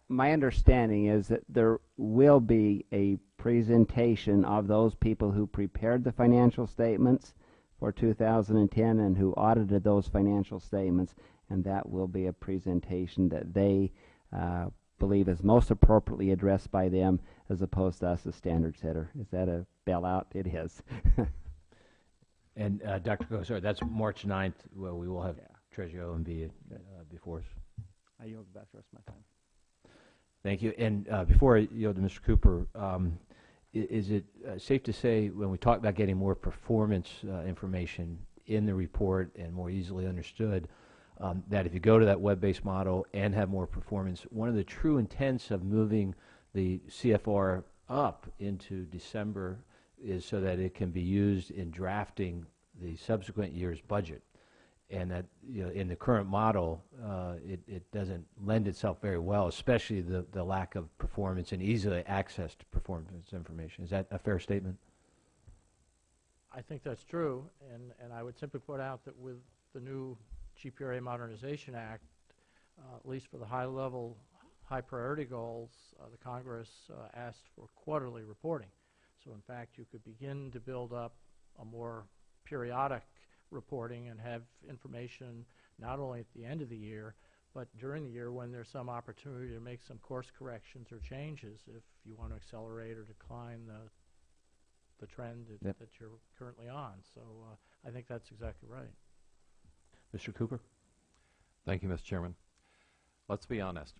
my understanding is that there will be a presentation of those people who prepared the financial statements for 2010 and who audited those financial statements, and that will be a presentation that they believe is most appropriately addressed by them as opposed to us as standard setter. Is that a bailout? It is. And Dr. Gosar, that's March 9th. Well, we will have Treasurer OMB before us. I yield back the rest of my time. Thank you. And before I yield to Mr. Cooper, is it safe to say when we talk about getting more performance information in the report and more easily understood, that if you go to that web-based model and have more performance, one of the true intents of moving the CFR up into December is so that it can be used in drafting the subsequent year's budget, and that, you know, in the current model it doesn't lend itself very well, especially the lack of performance and easily accessed performance information. Is that a fair statement? I think that's true, and I would simply point out that with the new GPRA Modernization Act, at least for the high-level, high-priority goals, the Congress asked for quarterly reporting. So in fact, you could begin to build up a more periodic reporting and have information not only at the end of the year, but during the year when there's some opportunity to make some course corrections or changes if you want to accelerate or decline the trend that you're currently on. So I think that's exactly right. Mr. Cooper? Thank you, Mr. Chairman. Let's be honest.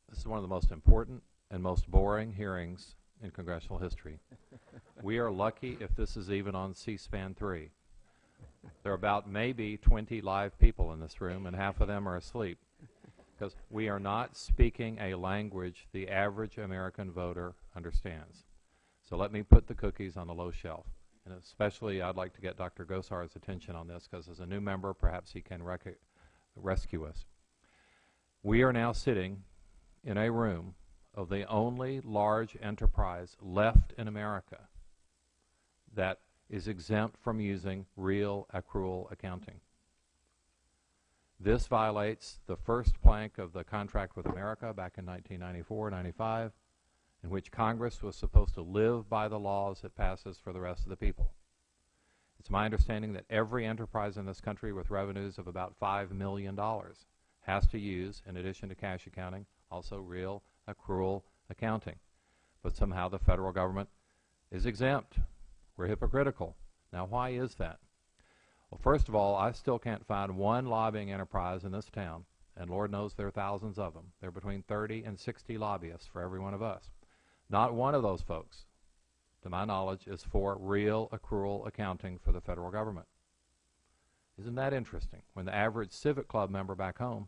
This is one of the most important and most boring hearings in congressional history. We are lucky if this is even on C-SPAN 3. There are about maybe 20 live people in this room, and half of them are asleep, because we are not speaking a language the average American voter understands. So let me put the cookies on the low shelf. And especially I'd like to get Dr. Gosar's attention on this, because as a new member, perhaps he can rescue us. We are now sitting in a room of the only large enterprise left in America that is exempt from using real accrual accounting. This violates the first plank of the Contract with America back in 1994-95, in which Congress was supposed to live by the laws it passes for the rest of the people. It's my understanding that every enterprise in this country with revenues of about $5 million has to use, in addition to cash accounting, also real accrual accounting. But somehow the federal government is exempt. We're hypocritical. Now, why is that? Well, first of all, I still can't find one lobbying enterprise in this town, and Lord knows there are thousands of them. There are between 30 and 60 lobbyists for every one of us. Not one of those folks, to my knowledge, is for real accrual accounting for the federal government. Isn't that interesting? When the average Civic Club member back home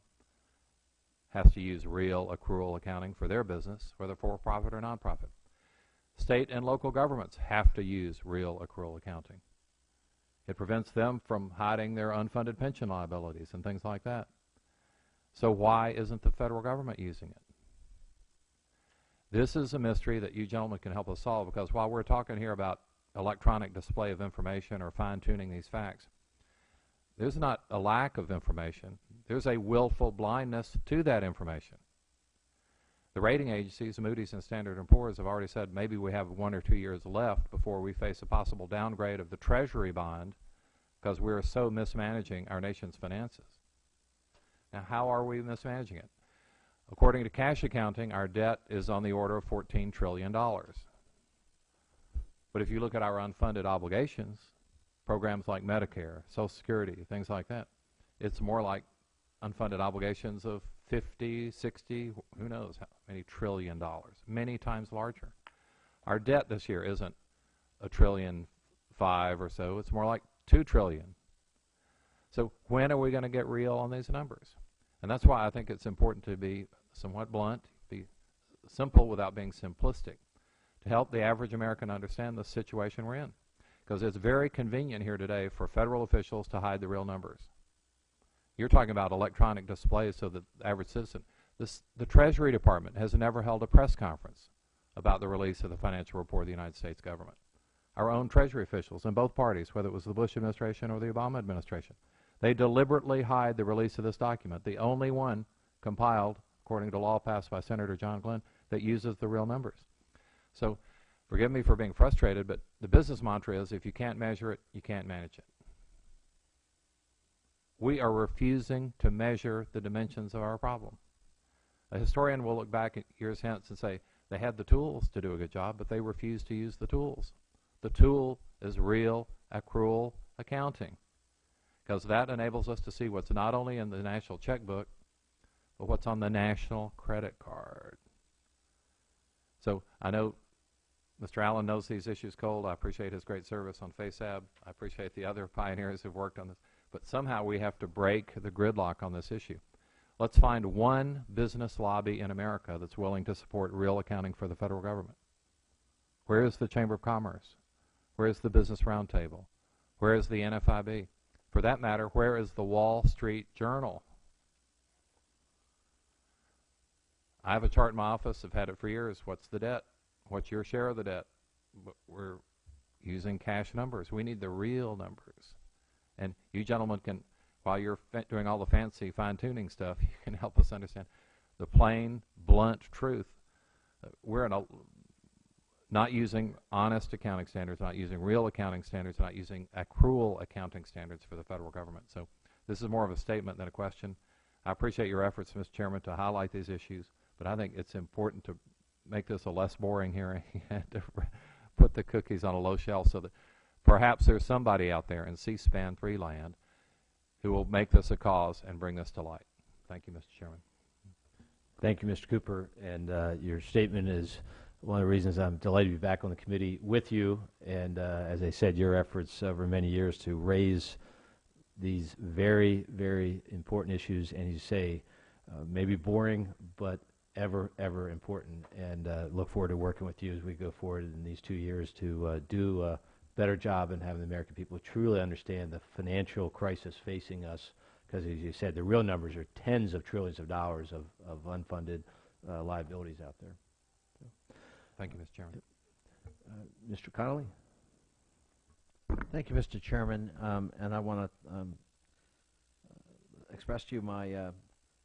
has to use real accrual accounting for their business, whether for-profit or non-profit. State and local governments have to use real accrual accounting. It prevents them from hiding their unfunded pension liabilities and things like that. So why isn't the federal government using it? This is a mystery that you gentlemen can help us solve, because while we're talking here about electronic display of information or fine-tuning these facts, there's not a lack of information. There's a willful blindness to that information. The rating agencies, Moody's and Standard & Poor's, have already said maybe we have 1 or 2 years left before we face a possible downgrade of the Treasury bond because we're so mismanaging our nation's finances. Now, how are we mismanaging it? According to cash accounting, our debt is on the order of $14 trillion. But if you look at our unfunded obligations, programs like Medicare, Social Security, things like that, it's more like unfunded obligations of 50, 60, who knows how many trillion dollars, many times larger. Our debt this year isn't $1.5 trillion or so, it's more like $2 trillion. So when are we going to get real on these numbers? And that's why I think it's important to be somewhat blunt, be simple without being simplistic, to help the average American understand the situation we're in. Because it's very convenient here today for federal officials to hide the real numbers. You're talking about electronic displays so that the average citizen, the Treasury Department has never held a press conference about the release of the financial report of the United States government. Our own Treasury officials in both parties, whether it was the Bush administration or the Obama administration, they deliberately hide the release of this document, the only one compiled, according to law passed by Senator John Glenn, that uses the real numbers. So forgive me for being frustrated, but the business mantra is if you can't measure it, you can't manage it. We are refusing to measure the dimensions of our problem. A historian will look back at years hence and say they had the tools to do a good job, but they refused to use the tools. The tool is real accrual accounting, because that enables us to see what's not only in the national checkbook, but what's on the national credit card. So I know Mr. Allen knows these issues cold. I appreciate his great service on FASAB. I appreciate the other pioneers who've worked on this. But somehow we have to break the gridlock on this issue. Let's find one business lobby in America that's willing to support real accounting for the federal government. Where is the Chamber of Commerce? Where is the Business Roundtable? Where is the NFIB? For that matter, where is the Wall Street Journal? I have a chart in my office. I've had it for years. What's the debt? What's your share of the debt? But we're using cash numbers. We need the real numbers. And you gentlemen can, while you're doing all the fancy fine-tuning stuff, you can help us understand the plain, blunt truth. We're not using honest accounting standards, not using real accounting standards, not using accrual accounting standards for the federal government. So this is more of a statement than a question. I appreciate your efforts, Mr. Chairman, to highlight these issues, but I think it's important to make this a less boring hearing and to put the cookies on a low shelf so that perhaps there's somebody out there in C-SPAN 3 land who will make this a cause and bring this to light. Thank you, Mr. Chairman. Thank you, Mr. Cooper. And your statement is one of the reasons I'm delighted to be back on the committee with you. And as I said, your efforts over many years to raise these very, very important issues, and you say maybe boring, but ever, ever important. And look forward to working with you as we go forward in these 2 years to do a better job in having the American people truly understand the financial crisis facing us, because as you said, the real numbers are tens of trillions of dollars of unfunded liabilities out there. So, thank you, Mr. Chairman. Mr. Connolly? Thank you, Mr. Chairman, and I want to express to you my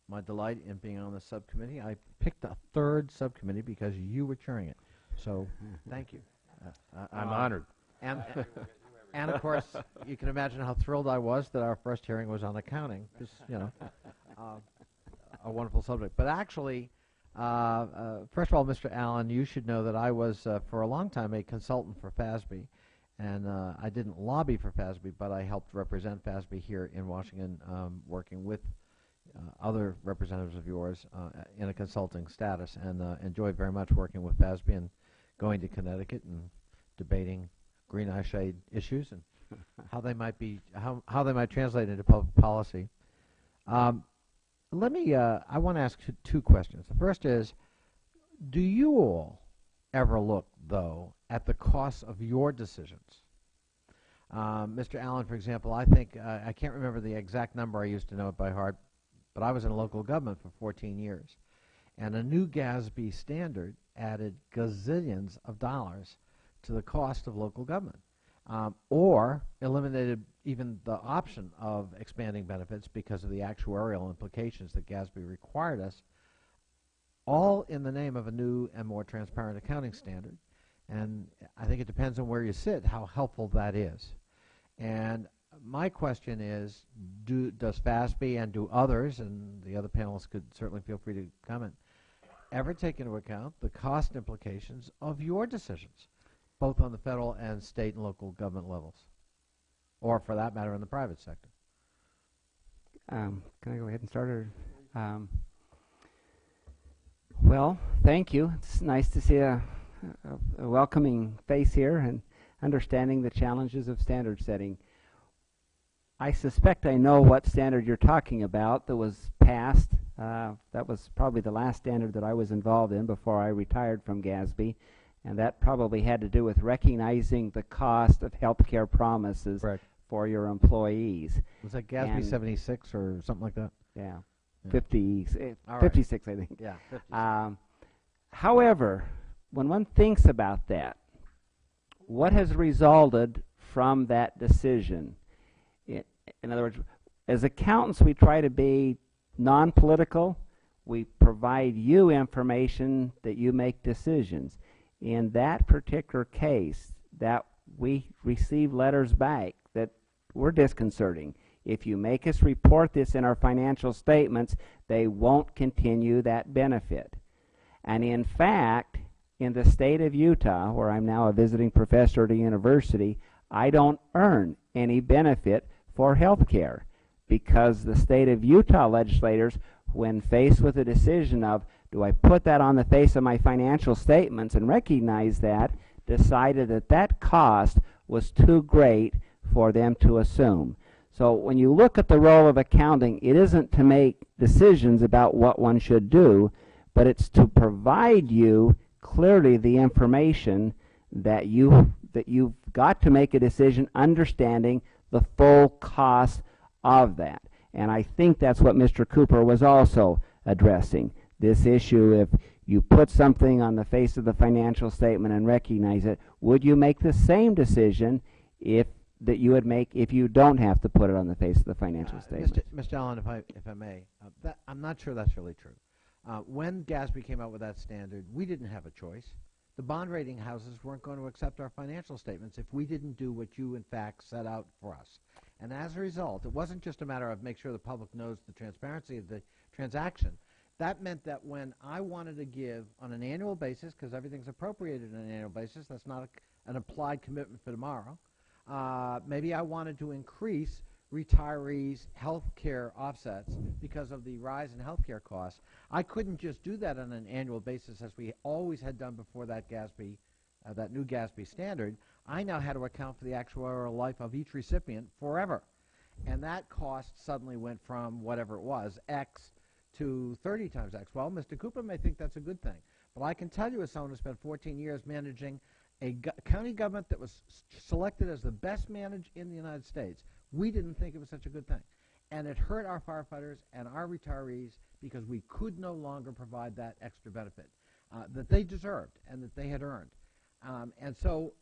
my delight in being on the subcommittee. I picked a third subcommittee because you were chairing it. So thank you. I'm honored. And, and of course, you can imagine how thrilled I was that our first hearing was on accounting. Just, you know, a wonderful subject. But actually, first of all, Mr. Allen, you should know that I was, for a long time, a consultant for FASB. And I didn't lobby for FASB, but I helped represent FASB here in Washington, working with other representatives of yours in a consulting status, and enjoyed very much working with FASB and going to Connecticut and debating green eyeshade issues and how they might be how they might translate into public policy. Let me. I want to ask two questions. The first is, do you all ever look, though, at the costs of your decisions? Mr. Allen, for example, I think I can't remember the exact number. I used to know it by heart, but I was in local government for 14 years, and a new GASB standard added gazillions of dollars to the cost of local government, or eliminated even the option of expanding benefits because of the actuarial implications that GASB required us, all in the name of a new and more transparent accounting standard. And I think it depends on where you sit how helpful that is. And my question is, does FASB and do others, and the other panelists could certainly feel free to comment, ever take into account the cost implications of your decisions, both on the federal and state and local government levels, or for that matter in the private sector? Can I go ahead and start? Or, well, thank you. It's nice to see a welcoming face here and understanding the challenges of standard setting. I suspect I know what standard you're talking about that was passed. That was probably the last standard that I was involved in before I retired from GASB, and that probably had to do with recognizing the cost of healthcare promises for your employees. Was that GASB 76 or something like that? Yeah, yeah. 56, I think. Yeah, 56. However, when one thinks about that, what has resulted from that decision? In other words, as accountants, we try to be non-political. We provide you information that you make decisions. In that particular case, that we receive letters back that were disconcerting. If you make us report this in our financial statements, they won't continue that benefit. And in fact, in the state of Utah, where I'm now a visiting professor at a university, I don't earn any benefit for health care because the state of Utah legislators, when faced with a decision of, do I put that on the face of my financial statements and recognize that, decided that that cost was too great for them to assume. So when you look at the role of accounting, it isn't to make decisions about what one should do, but it's to provide you clearly the information that you've got to make a decision understanding the full cost of that. And I think that's what Mr. Cooper was also addressing. This issue, if you put something on the face of the financial statement and recognize it, would you make the same decision that you would make if you don't have to put it on the face of the financial statement? Mr. Allen, if I may, I'm not sure that's really true. When GASB came out with that standard, we didn't have a choice. The bond rating houses weren't going to accept our financial statements if we didn't do what you, in fact, set out for us. And as a result, it wasn't just a matter of make sure the public knows the transparency of the transaction. That meant that when I wanted to give on an annual basis, because everything's appropriated on an annual basis, that's not an applied commitment for tomorrow, maybe I wanted to increase retirees' health care offsets because of the rise in health care costs. I couldn't just do that on an annual basis as we always had done before that GASB, that new GASB standard. I now had to account for the actuarial life of each recipient forever. And that cost suddenly went from whatever it was, X, to 30 times X. Well, Mr. Cooper may think that's a good thing. But I can tell you as someone who spent 14 years managing a county government that was selected as the best managed in the United States, we didn't think it was such a good thing. And it hurt our firefighters and our retirees because we could no longer provide that extra benefit that they deserved and that they had earned. And so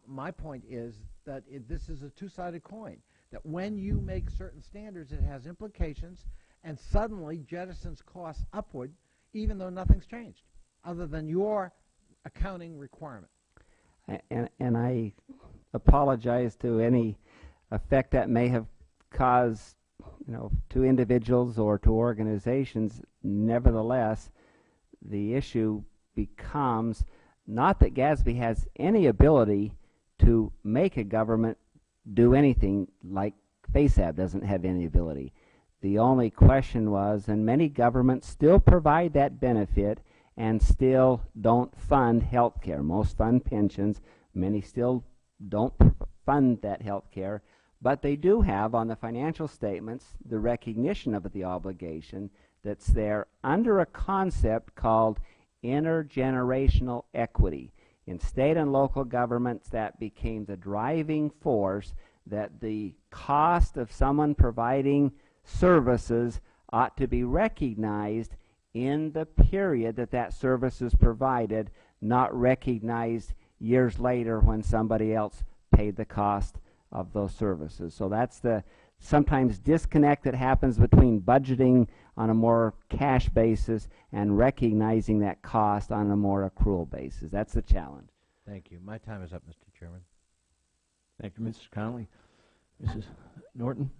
my point is that this is a two-sided coin, that when you make certain standards, it has implications, and suddenly jettisons costs upward, even though nothing's changed, other than your accounting requirement. And I apologize to any effect that may have caused, to individuals or to organizations. Nevertheless, the issue becomes not that GASB has any ability to make a government do anything, like FASAB doesn't have any ability. The only question was, and many governments still provide that benefit and still don't fund health care. Most fund pensions. Many still don't fund that health care, but they do have on the financial statements the recognition of the obligation that's there under a concept called intergenerational equity. In state and local governments, that became the driving force, that the cost of someone providing services ought to be recognized in the period that that service is provided, not recognized years later when somebody else paid the cost of those services. So that's the sometimes disconnect that happens between budgeting on a more cash basis and recognizing that cost on a more accrual basis. That's the challenge. Thank you. My time is up, Mr. Chairman. Thank you, Mr. Connolly. Mrs. Norton?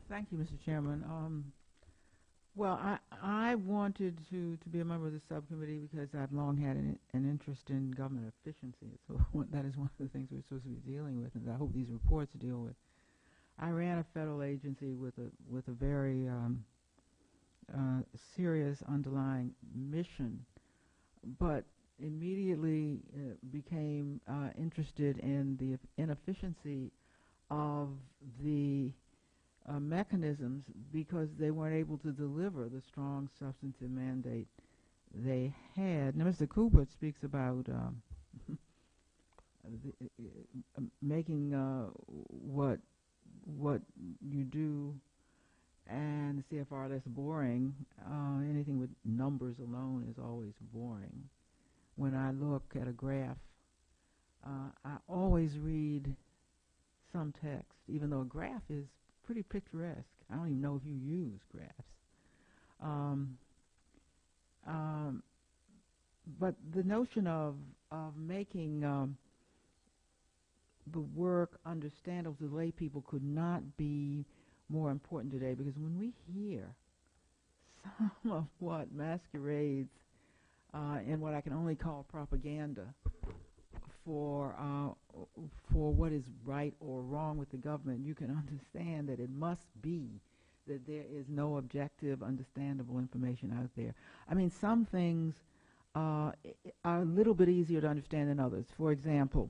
Thank you, Mr. Chairman. Well, I wanted to be a member of the subcommittee because I've long had an interest in government efficiency. So that is one of the things we're supposed to be dealing with, and I hope these reports deal with. I ran a federal agency with a very serious underlying mission, but immediately became interested in the inefficiency of the mechanisms because they weren't able to deliver the strong substantive mandate they had. Now, Mr. Cooper speaks about making what you do and the CFR less boring. Anything with numbers alone is always boring. When I look at a graph, I always read some text, even though a graph is pretty picturesque. I don't even know if you use graphs. But the notion of making the work understandable to lay people could not be more important today, because when we hear some of what masquerades in what I can only call propaganda for what is right or wrong with the government, you can understand that it must be that there is no objective, understandable information out there. I mean, some things are a little bit easier to understand than others. For example,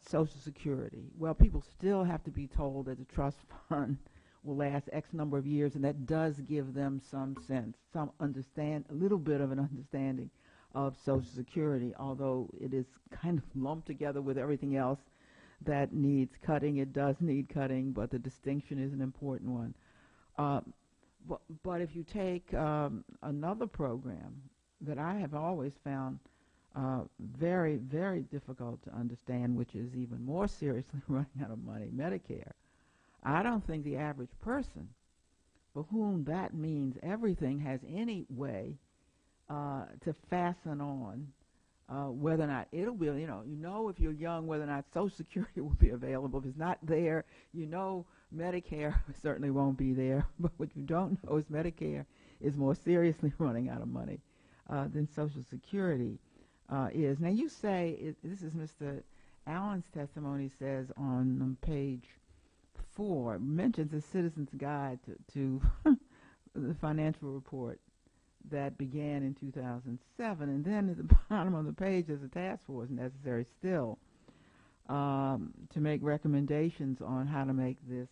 Social Security. Well, people still have to be told that the trust fund will last X number of years, and that does give them some sense, a little bit of an understanding of Social Security, although it is kind of lumped together with everything else that needs cutting. It does need cutting, but the distinction is an important one. But if you take another program that I have always found very, very difficult to understand, which is even more seriously running out of money, Medicare, I don't think the average person for whom that means everything has any way to fasten on whether or not it'll be, you know if you're young whether or not Social Security will be available. If it's not there, Medicare certainly won't be there. But what you don't know is Medicare is more seriously running out of money than Social Security is. Now you say, this is Mr. Allen's testimony, says on page 4, mentions a citizen's guide to the financial report that began in 2007, and then at the bottom of the page there's a task force necessary still to make recommendations on how to make this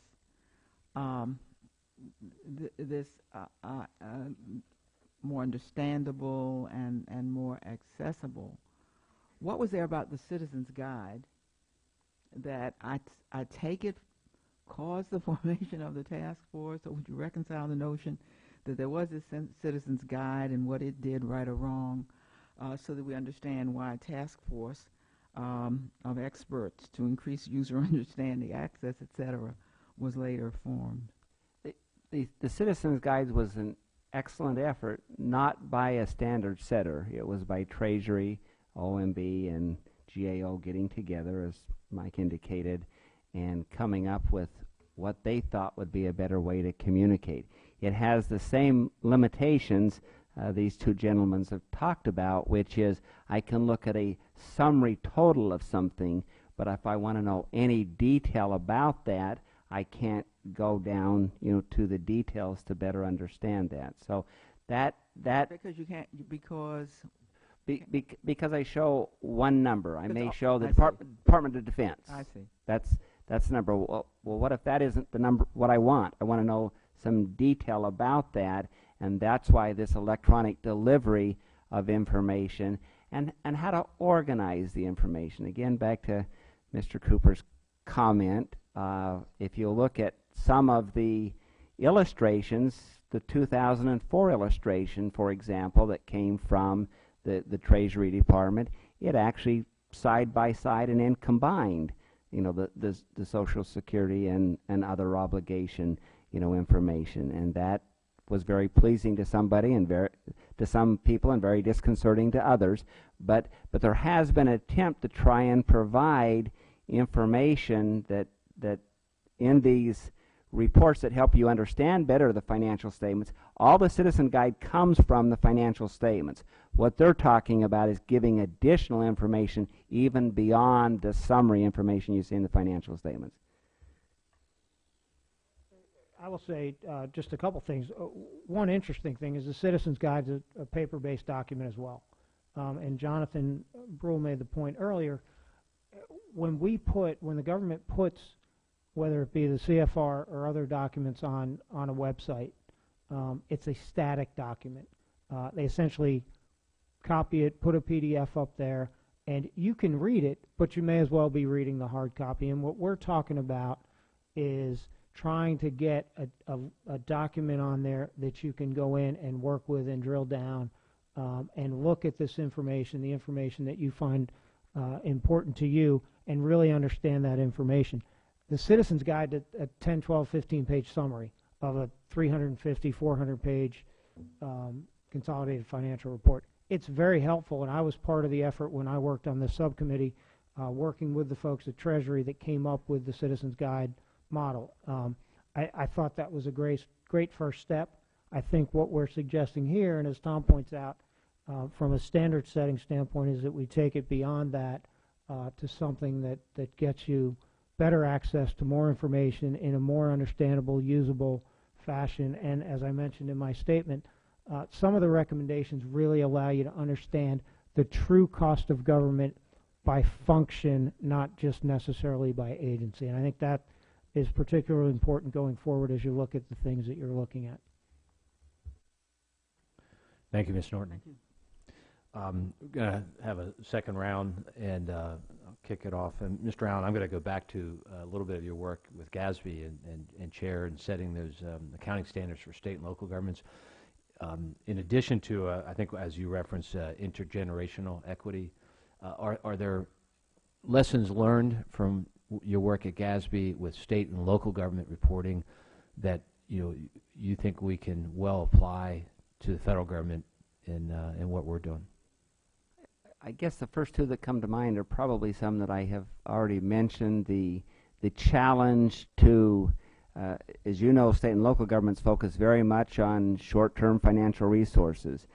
more understandable and more accessible. What was there about the citizen's guide that I take it caused the formation of the task force? Or would you reconcile the notion that there was this citizen's guide and what it did right or wrong, so that we understand why a task force of experts to increase user understanding, access, etc., was later formed? The Citizens Guide was an excellent effort, not by a standard setter. It was by Treasury, OMB, and GAO getting together, as Mike indicated, and coming up with what they thought would be a better way to communicate. It has the same limitations these two gentlemen have talked about, which is I can look at a summary total of something, but if I want to know any detail about that, I can't go down, to the details to better understand that. So that Because you can't, because because I show one number, I may show the I see. Department of Defense. I see. That's the number. Well, what if that isn't the number? What I want to know some detail about that, and that's why this electronic delivery of information and how to organize the information. Again, back to Mr. Cooper's comment. If you look at some of the illustrations, the 2004 illustration, for example, that came from the Treasury Department, it actually side by side and then combined, the Social Security and other obligation, information, and that was very pleasing to somebody and to some people and very disconcerting to others. But there has been an attempt to try and provide information that in these reports that help you understand better the financial statements. All the Citizen Guide comes from the financial statements. What they're talking about is giving additional information even beyond the summary information you see in the financial statements. I will say just a couple things. One interesting thing is the Citizens Guide is a paper-based document as well. And Jonathan Brule made the point earlier, when the government puts, whether it be the CFR or other documents on a website, it's a static document. They essentially copy it, put a PDF up there, and you can read it, but you may as well be reading the hard copy. And what we're talking about is trying to get a document on there that you can go in and work with and drill down and look at this information, the information that you find important to you, and really understand that information. The Citizens Guide, a 10, 12, 15-page summary of a 350, 400-page consolidated financial report. It's very helpful, and I was part of the effort when I worked on the subcommittee, working with the folks at Treasury that came up with the Citizens Guide model. I thought that was a great first step. I think what we're suggesting here, and as Tom points out, from a standard setting standpoint, is that we take it beyond that to something that gets you better access to more information in a more understandable, usable fashion. And as I mentioned in my statement, some of the recommendations really allow you to understand the true cost of government by function, not just necessarily by agency. And I think that is particularly important going forward as you look at the things that you're looking at. Thank you, Ms. Norton. Thank you. We're going to have a second round, and I'll kick it off. And Mr. Allen, I'm going to go back to a little bit of your work with GASB and chair and setting those accounting standards for state and local governments. In addition to, I think as you referenced, intergenerational equity, are there lessons learned from your work at GASB with state and local government reporting that you think we can well apply to the federal government in what we're doing? I guess the first two that come to mind are probably some that I have already mentioned. The challenge to, as you know, state and local governments focus very much on short-term financial resources,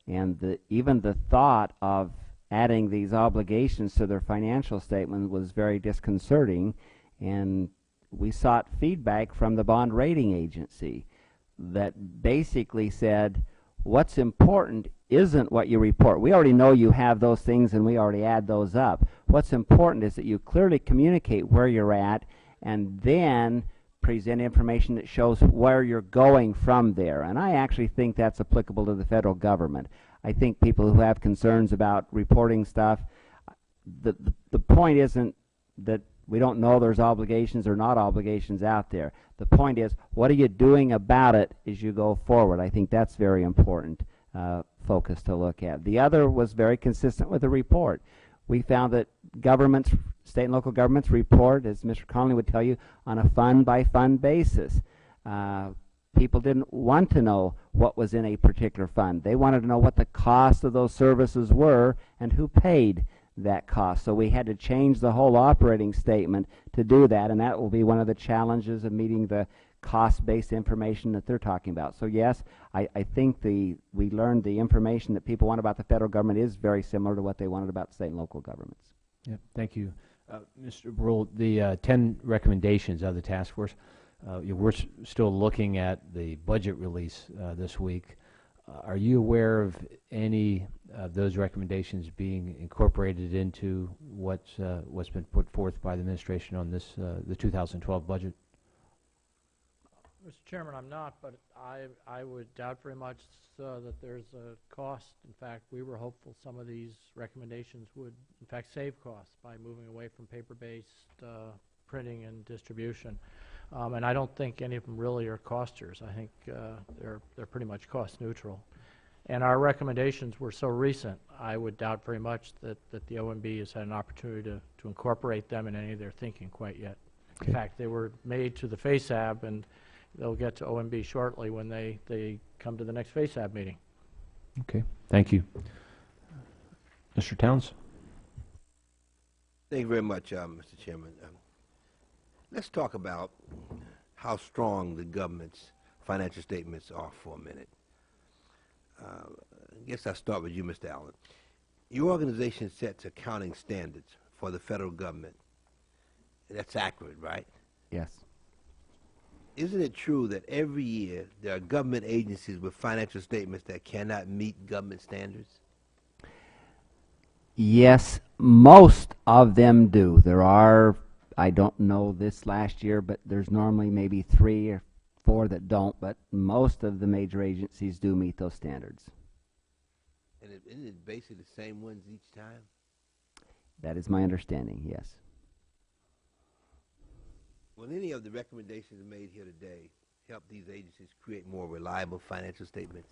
and even the thought of adding these obligations to their financial statement was very disconcerting, and we sought feedback from the bond rating agency that basically said, what's important isn't what you report. We already know you have those things and we already add those up. What's important is that you clearly communicate where you're at and then present information that shows where you're going from there. And I actually think that's applicable to the federal government. I think people who have concerns about reporting stuff, the point isn't that we don't know there's obligations or not obligations out there. The point is, what are you doing about it as you go forward? I think that's very important focus to look at. The other was very consistent with the report. We found that governments, state and local governments report, as Mr. Connolly would tell you, on a fund-by-fund basis. people didn't want to know what was in a particular fund. They wanted to know what the cost of those services were and who paid that cost. So we had to change the whole operating statement to do that, and that will be one of the challenges of meeting the cost-based information that they're talking about. So yes, I think we learned the information that people want about the federal government is very similar to what they wanted about state and local governments. Yep, thank you. Mr. Brule, the 10 recommendations of the task force, we're still looking at the budget release this week. Are you aware of any of those recommendations being incorporated into what's been put forth by the administration on this the 2012 budget? Mr. Chairman, I'm not, but I would doubt very much that there's a cost. In fact, we were hopeful some of these recommendations would, in fact, save costs by moving away from paper-based printing and distribution. And I don't think any of them really are costers. I think they're pretty much cost neutral. And our recommendations were so recent, I would doubt very much that the OMB has had an opportunity to incorporate them in any of their thinking quite yet. Okay. In fact, they were made to the FASAB, and they'll get to OMB shortly when they come to the next FASAB meeting. Okay, thank you. Mr. Towns? Thank you very much, Mr. Chairman. Let's talk about how strong the government's financial statements are for a minute. I guess I'll start with you, Mr. Allen. Your organization sets accounting standards for the federal government. That's accurate, right? Yes. Isn't it true that every year there are government agencies with financial statements that cannot meet government standards? Yes, most of them do. There are, I don't know this last year, but there's normally maybe 3 or 4 that don't, but most of the major agencies do meet those standards. And isn't it basically the same ones each time? That is my understanding, yes. Will any of the recommendations made here today help these agencies create more reliable financial statements?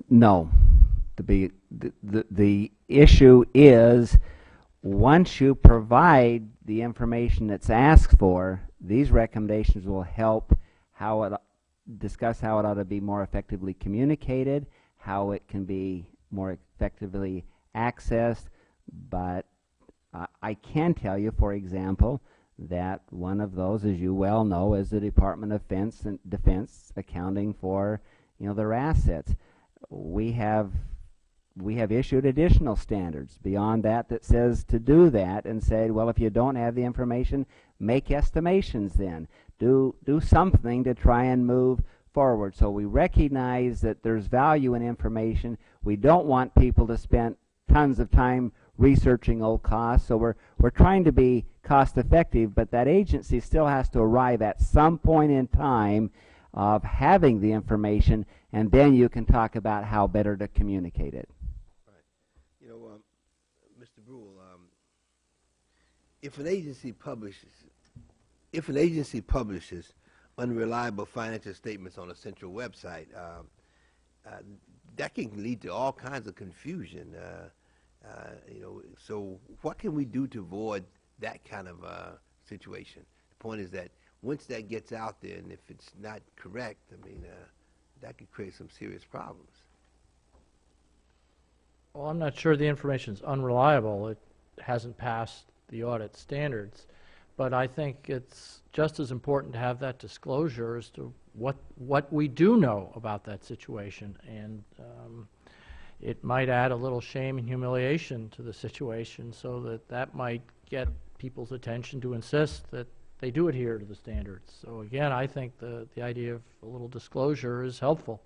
No. The issue is once you provide the information that's asked for, these recommendations will help discuss how it ought to be more effectively communicated, how it can be more effectively accessed. But I can tell you, for example, that one of those, as you well know, is the Department of Defense accounting for, their assets. We have issued additional standards beyond that says to do that, and say, well, if you don't have the information, make estimations then. Do something to try and move forward. So we recognize that there's value in information. We don't want people to spend tons of time researching old costs, so we're trying to be cost effective, but that agency still has to arrive at some point in time of having the information, and then you can talk about how better to communicate it. Right. Mr. Brule, if an agency publishes unreliable financial statements on a central website, that can lead to all kinds of confusion. So what can we do to avoid that kind of situation? The point is that once that gets out there, and if it's not correct, that could create some serious problems. Well, I'm not sure the information's unreliable. It hasn't passed the audit standards. But I think it's just as important to have that disclosure as to what we do know about that situation. And it might add a little shame and humiliation to the situation, so that might get people's attention to insist that they do adhere to the standards. So again, I think the idea of a little disclosure is helpful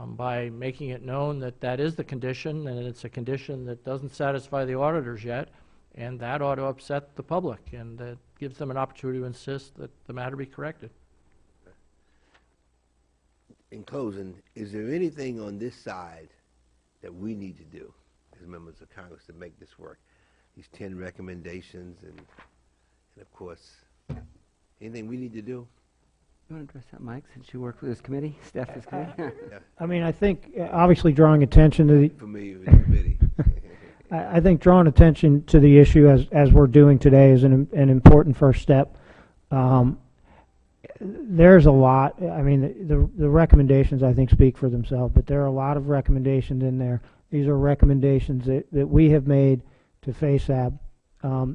by making it known that is the condition, and it's a condition that doesn't satisfy the auditors yet, and that ought to upset the public, and that gives them an opportunity to insist that the matter be corrected. In closing, is there anything on this side that we need to do as members of Congress to make this work? These 10 recommendations and of course, anything we need to do? You want to address that, Mike, since you work for this committee, staff this committee? Yeah. I think obviously drawing attention to the Familiar with the committee. I think drawing attention to the issue as we're doing today is an important first step. there's a lot. I mean, the recommendations I think speak for themselves, but there are a lot of recommendations in there. These are recommendations that we have made to FASAB.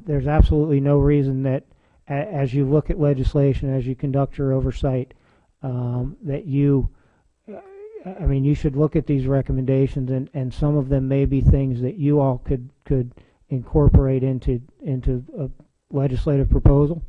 There's absolutely no reason that as you look at legislation, as you conduct your oversight, that you, I mean, you should look at these recommendations, and some of them may be things that you all could incorporate into a legislative proposal.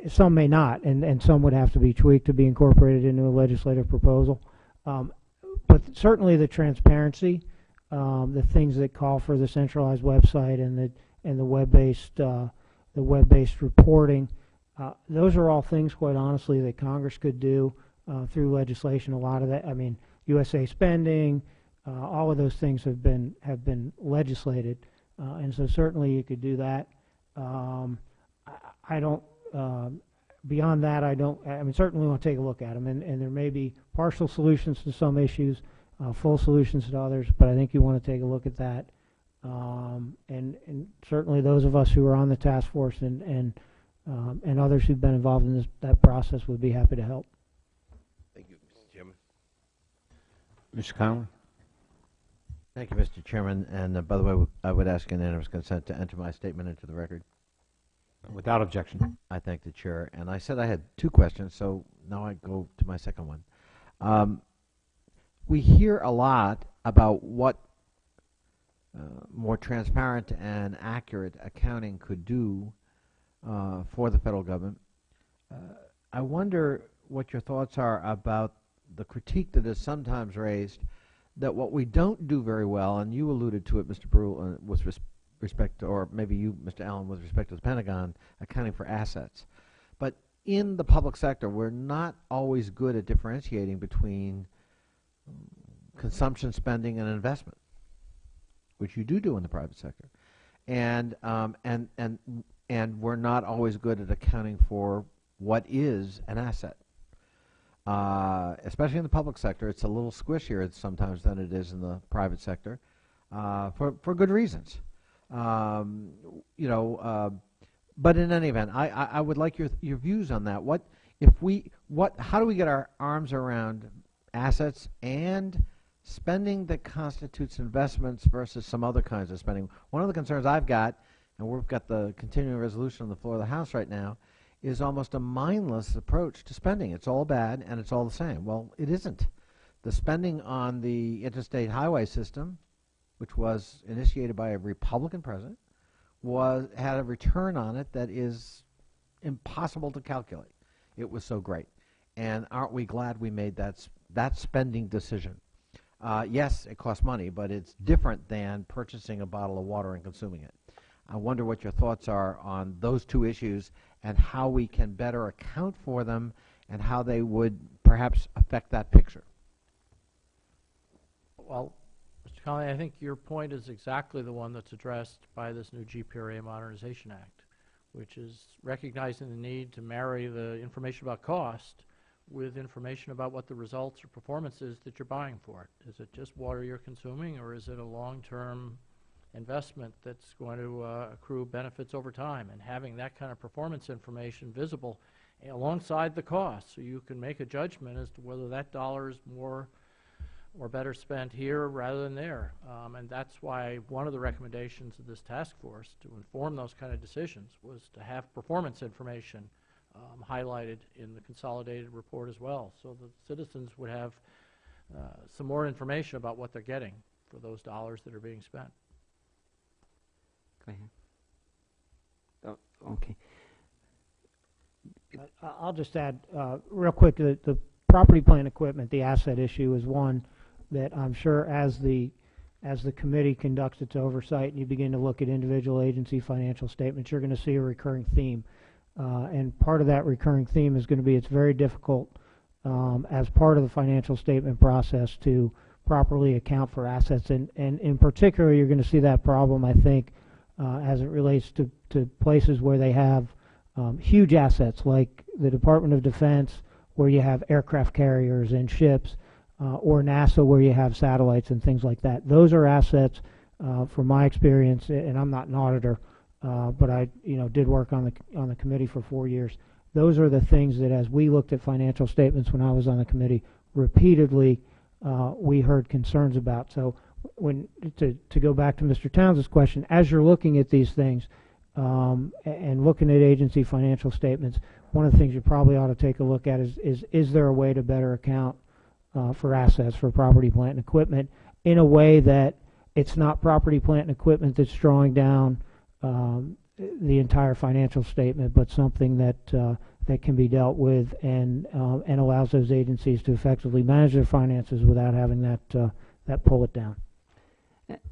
Some may not, and some would have to be tweaked to be incorporated into a legislative proposal. But certainly the transparency, the things that call for the centralized website and the web-based reporting, those are all things, quite honestly, that Congress could do through legislation. A lot of that, I mean, USA spending, all of those things have been legislated, and so certainly you could do that. I don't. Beyond that, I mean, certainly want to take a look at them, and there may be partial solutions to some issues, full solutions to others, but I think you want to take a look at that. And certainly those of us who are on the task force and others who've been involved in that process would be happy to help. Thank you, Mr. Chairman. Mr. Connolly? Thank you, Mr. Chairman. And by the way, I would ask unanimous consent to enter my statement into the record. Without objection. I thank the chair. And I said I had 2 questions, so now I go to my second one. We hear a lot about what more transparent and accurate accounting could do for the federal government. I wonder what your thoughts are about the critique that is sometimes raised that what we don't do very well, and you alluded to it, Mr. Brew, with respect to, or maybe you, Mr. Allen, with respect to the Pentagon, accounting for assets. But in the public sector, we're not always good at differentiating between consumption spending and investment, which you do in the private sector. And we're not always good at accounting for what is an asset. Especially in the public sector, it's a little squishier sometimes than it is in the private sector, for good reasons. But in any event, I would like your views on that. How do we get our arms around assets and spending that constitutes investments versus some other kinds of spending? One of the concerns I've got, and we've got the continuing resolution on the floor of the House right now, is almost a mindless approach to spending. It's all bad and it's all the same. Well, it isn't. The spending on the interstate highway system, which was initiated by a Republican president, had a return on it that is impossible to calculate. It was so great. And aren't we glad we made that spending decision? Yes, it costs money, but it's different than purchasing a bottle of water and consuming it. I wonder what your thoughts are on those 2 issues and how we can better account for them and how they would perhaps affect that picture. Well, Mr. Connolly, I think your point is exactly the one that's addressed by this new GPRA Modernization Act, which is recognizing the need to marry the information about cost with information about what the results or performance is that you're buying for it. Is it just water you're consuming, or is it a long-term investment that's going to accrue benefits over time? And having that kind of performance information visible alongside the cost, so you can make a judgment as to whether that dollar is more or better spent here rather than there. And that's why one of the recommendations of this task force to inform those kind of decisions was to have performance information highlighted in the consolidated report as well, so that citizens would have some more information about what they're getting for those dollars that are being spent. Go ahead. Oh, okay. I'll just add real quick that the property, plant, equipment, the asset issue is one that I'm sure as the committee conducts its oversight and you begin to look at individual agency financial statements, you're going to see a recurring theme. And part of that recurring theme is going to be it's very difficult as part of the financial statement process to properly account for assets. And in particular, you're going to see that problem, I think, as it relates to places where they have huge assets like the Department of Defense, where you have aircraft carriers and ships, or NASA, where you have satellites and things like that. Those are assets, from my experience, and I'm not an auditor, but I did work on the committee for 4 years. those are the things that, as we looked at financial statements when I was on the committee, repeatedly we heard concerns about. So to go back to Mr. Townsend's question, as you're looking at these things and looking at agency financial statements, one of the things you probably ought to take a look at is there a way to better account for assets, for property, plant, and equipment in a way that it's not property, plant, and equipment that's drawing down the entire financial statement, but something that that can be dealt with and allows those agencies to effectively manage their finances without having that pull it down.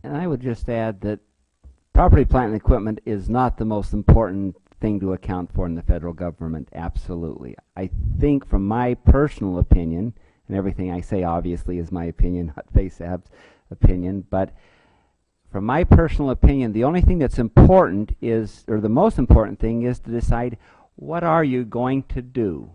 And I would just add that property, plant, and equipment is not the most important thing to account for in the federal government, absolutely. I think from my personal opinion, and everything I say obviously is my opinion, not FASAB's opinion, but from my personal opinion, the only thing that's important is, or the most important thing is to decide, what are you going to do?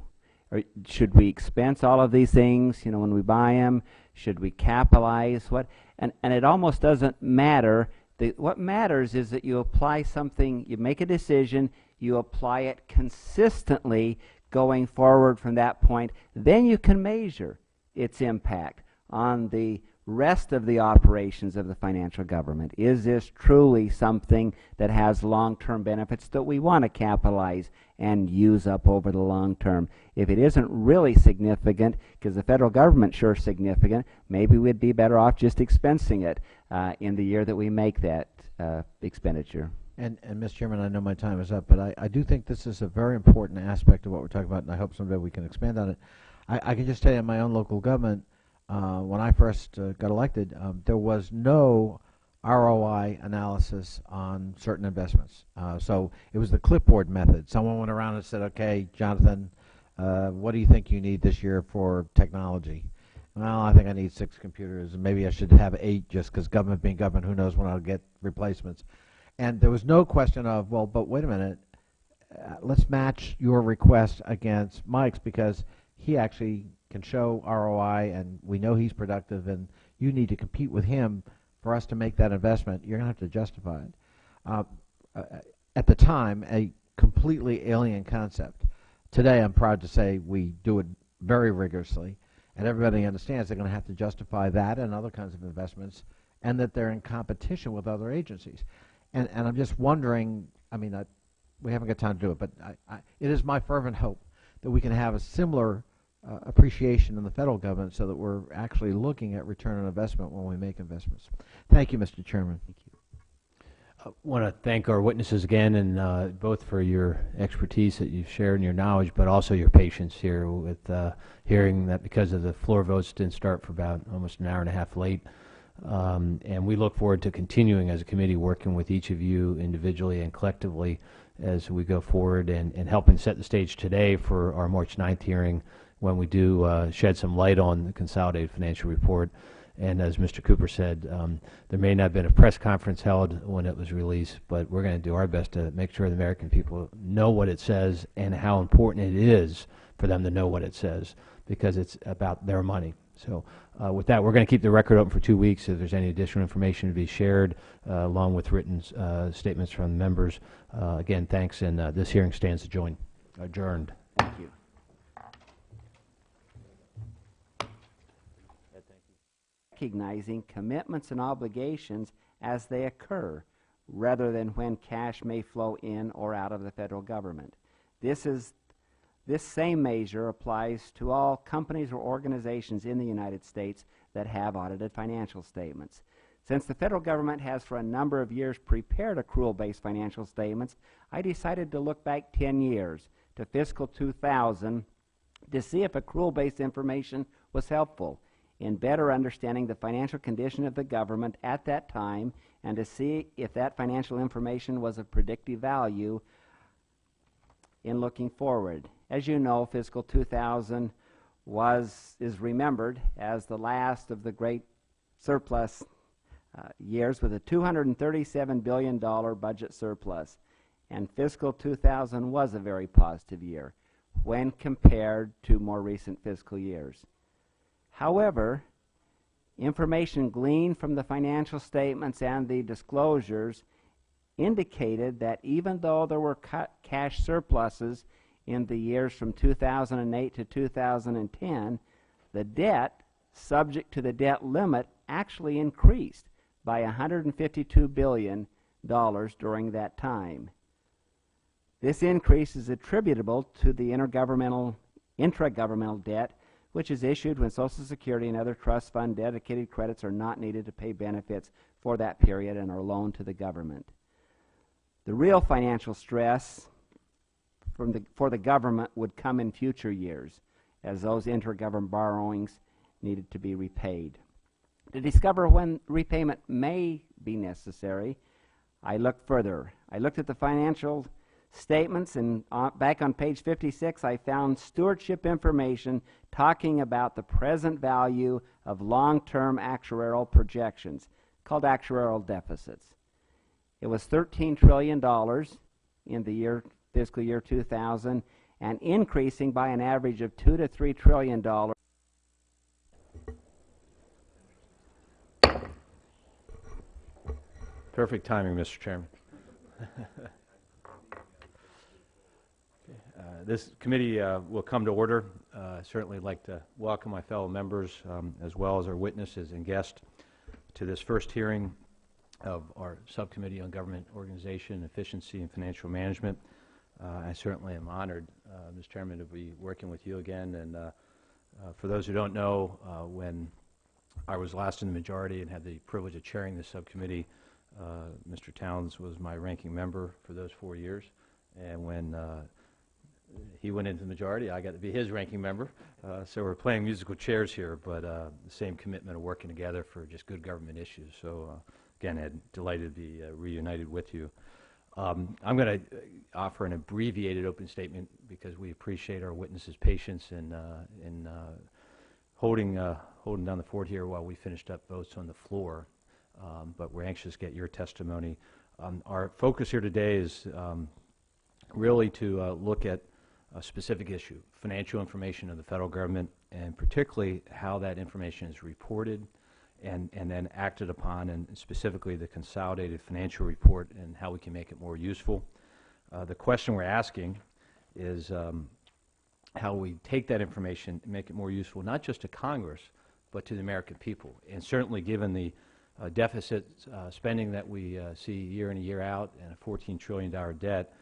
Or should we expense all of these things, you know, when we buy them? Should we capitalize? What? And it almost doesn't matter. What matters is that you apply something, you make a decision, you apply it consistently going forward from that point. Then you can measure its impact on the rest of the operations of the financial government. Is this truly something that has long-term benefits that we want to capitalize and use up over the long term? If it isn't really significant, because the federal government sure is significant, maybe we'd be better off just expensing it in the year that we make that expenditure. And Mr. Chairman, I know my time is up, but I do think this is a very important aspect of what we're talking about, and I hope someday we can expand on it. I can just tell you in my own local government, when I first got elected, there was no ROI analysis on certain investments. So it was the clipboard method. Someone went around and said, okay, Jonathan, what do you think you need this year for technology? Well, I think I need 6 computers, and maybe I should have 8 just because government being government, who knows when I'll get replacements. And there was no question of, well, but wait a minute, let's match your request against Mike's because he actually can show ROI and we know he's productive and you need to compete with him for us to make that investment. You're going to have to justify it. At the time, a completely alien concept. Today, I'm proud to say we do it very rigorously, and everybody understands they're going to have to justify that and other kinds of investments, and that they're in competition with other agencies. And I'm just wondering, I mean, we haven't got time to do it, but it is my fervent hope that we can have a similar appreciation in the federal government so that we're actually looking at return on investment when we make investments. Thank you, Mr. Chairman. Thank you. I want to thank our witnesses again, and both for your expertise that you've shared and your knowledge, but also your patience here with hearing that because of the floor votes didn't start for about almost an hour and a half late. And we look forward to continuing as a committee working with each of you individually and collectively as we go forward and helping set the stage today for our March 9th hearing when we do shed some light on the consolidated financial report. And as Mr. Cooper said, there may not have been a press conference held when it was released, but we're going to do our best to make sure the American people know what it says and how important it is for them to know what it says, because it's about their money. So with that, we're going to keep the record open for 2 weeks. If there's any additional information to be shared, along with written statements from the members. Again, thanks, and this hearing stands adjourned. Thank you. Recognizing commitments and obligations as they occur, rather than when cash may flow in or out of the federal government. This same measure applies to all companies or organizations in the United States that have audited financial statements. Since the federal government has for a number of years prepared accrual-based financial statements, I decided to look back 10 years to fiscal 2000 to see if accrual-based information was helpful in better understanding the financial condition of the government at that time, and to see if that financial information was of predictive value in looking forward. As you know, fiscal 2000 is remembered as the last of the great surplus years, with a $237 billion budget surplus. And fiscal 2000 was a very positive year when compared to more recent fiscal years. However, information gleaned from the financial statements and the disclosures indicated that even though there were cash surpluses in the years from 2008 to 2010, the debt subject to the debt limit actually increased by $152 billion during that time. This increase is attributable to the intragovernmental debt, which is issued when Social Security and other trust fund dedicated credits are not needed to pay benefits for that period and are loaned to the government. The real financial stress for the government would come in future years, as those intergovernment borrowings needed to be repaid. To discover when repayment may be necessary, I looked further. I looked at the financial statements, and back on page 56 I found stewardship information talking about the present value of long-term actuarial projections, called actuarial deficits. It was $13 trillion in the fiscal year 2000, and increasing by an average of $2 to $3 trillion. Perfect timing, Mr. Chairman. This committee will come to order. Certainly like to welcome my fellow members as well as our witnesses and guests to this first hearing of our Subcommittee on Government Organization, Efficiency, and Financial Management. I certainly am honored, Mr. Chairman, to be working with you again. And for those who don't know, when I was last in the majority and had the privilege of chairing the subcommittee, Mr. Towns was my ranking member for those 4 years. And when he went into the majority, I got to be his ranking member. So we're playing musical chairs here, but the same commitment of working together for just good government issues. So again, delighted to be reunited with you. I'm going to offer an abbreviated open statement because we appreciate our witnesses' patience in holding down the fort here while we finished up votes on the floor. But we're anxious to get your testimony. Our focus here today is really to look at a specific issue, financial information of the federal government, and particularly how that information is reported and then acted upon, and specifically the consolidated financial report and how we can make it more useful. The question we're asking is how we take that information and make it more useful, not just to Congress, but to the American people. And certainly given the deficit spending that we see year in and year out and a $14 trillion debt,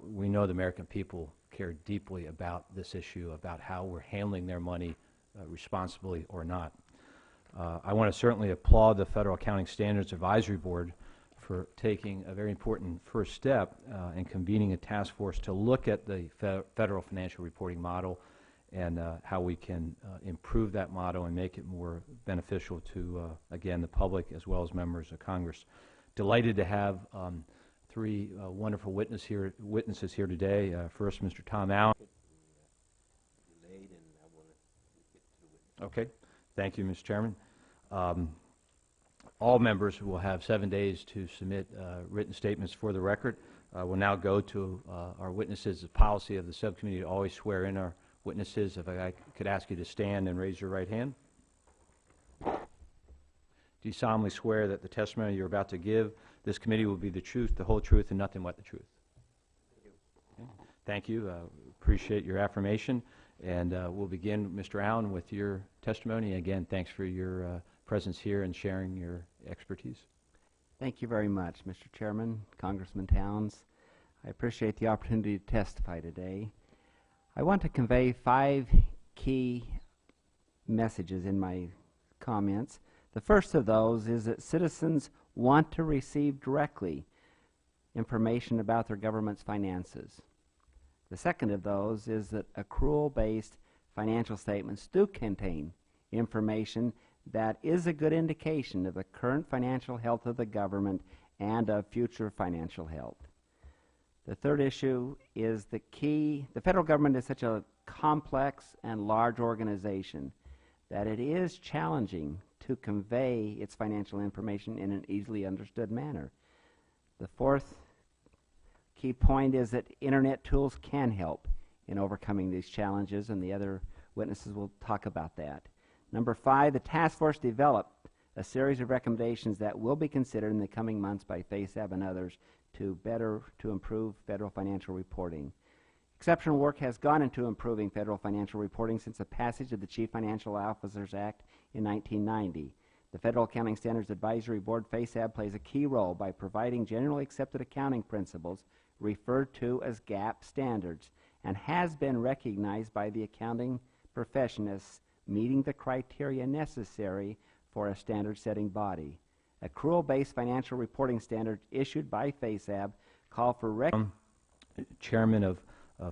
we know the American people care deeply about this issue, about how we're handling their money responsibly or not. I want to certainly applaud the Federal Accounting Standards Advisory Board for taking a very important first step in convening a task force to look at the federal financial reporting model and how we can improve that model and make it more beneficial to, again, the public as well as members of Congress. Delighted to have three wonderful witnesses here today. First, Mr. Tom Allen. Okay. Thank you, Mr. Chairman. All members will have 7 days to submit written statements for the record. We'll now go to our witnesses. The policy of the subcommittee to always swear in our witnesses. If I could ask you to stand and raise your right hand. Do you solemnly swear that the testimony you're about to give this committee will be the truth, the whole truth, and nothing but the truth? Okay. Thank you. Appreciate your affirmation. And we'll begin, Mr. Allen, with your testimony. Again, thanks for your presence here and sharing your expertise. Thank you very much, Mr. Chairman, Congressman Towns. I appreciate the opportunity to testify today. I want to convey 5 key messages in my comments. The first of those is that citizens want to receive directly information about their government's finances. The second of those is that accrual-based financial statements do contain information that is a good indication of the current financial health of the government and of future financial health. The third issue is the federal government is such a complex and large organization that it is challenging to convey its financial information in an easily understood manner. The fourth key point is that Internet tools can help in overcoming these challenges, and the other witnesses will talk about that. Number 5, the task force developed a series of recommendations that will be considered in the coming months by FASAB and others to improve federal financial reporting. Exceptional work has gone into improving federal financial reporting since the passage of the Chief Financial Officers Act in 1990. The Federal Accounting Standards Advisory Board, FASAB, plays a key role by providing generally accepted accounting principles referred to as GAAP standards, and has been recognized by the accounting profession as meeting the criteria necessary for a standard-setting body. Accrual-based financial reporting standards issued by FASAB call for Chairman of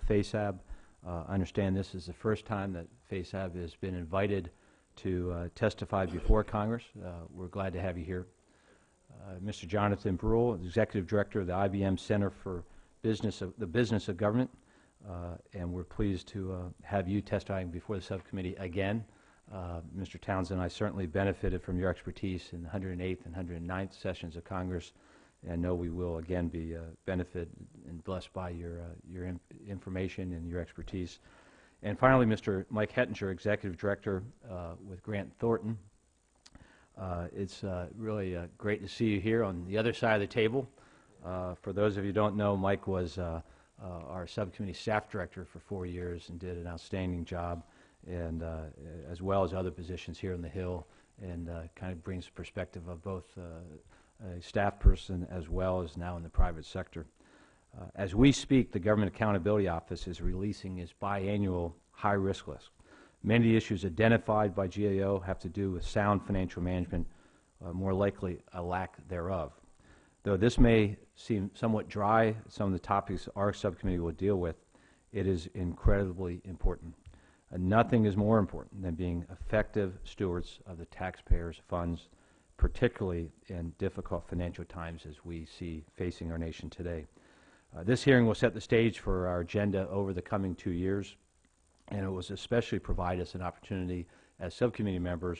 FASAB. I understand this is the first time that FASAB has been invited to testify before Congress. We're glad to have you here. Mr. Jonathan Brule, Executive Director of the IBM Center for the Business of Government, and we're pleased to have you testifying before the subcommittee again. Mr. Townsend, I certainly benefited from your expertise in the 108th and 109th sessions of Congress, and I know we will again be benefited and blessed by your information and your expertise. And finally, Mr. Mike Hettinger, Executive Director with Grant Thornton. It's really great to see you here on the other side of the table. For those of you who don't know, Mike was our subcommittee staff director for 4 years and did an outstanding job, and as well as other positions here on the Hill, and kind of brings perspective of both a staff person as well as now in the private sector. As we speak, the Government Accountability Office is releasing its biannual high-risk list. Many of the issues identified by GAO have to do with sound financial management, more likely a lack thereof. Though this may seem somewhat dry, some of the topics our subcommittee will deal with, it is incredibly important. Nothing is more important than being effective stewards of the taxpayers' funds, particularly in difficult financial times as we see facing our nation today. This hearing will set the stage for our agenda over the coming 2 years, and it will especially provide us an opportunity as subcommittee members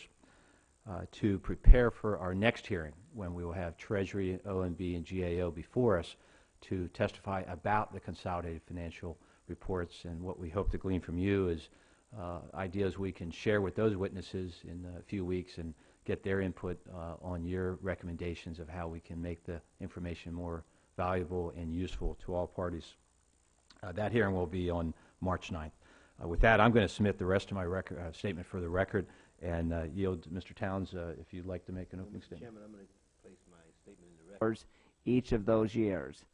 to prepare for our next hearing, when we will have Treasury, OMB, and GAO before us to testify about the consolidated financial reports. And what we hope to glean from you is ideas we can share with those witnesses in a few weeks and get their input on your recommendations of how we can make the information more valuable and useful to all parties. That hearing will be on March 9th. With that, I'm going to submit the rest of my statement for the record and yield to Mr. Towns if you'd like to make an opening statement. Chairman, I'm going to place my statement in the record. Each of those years.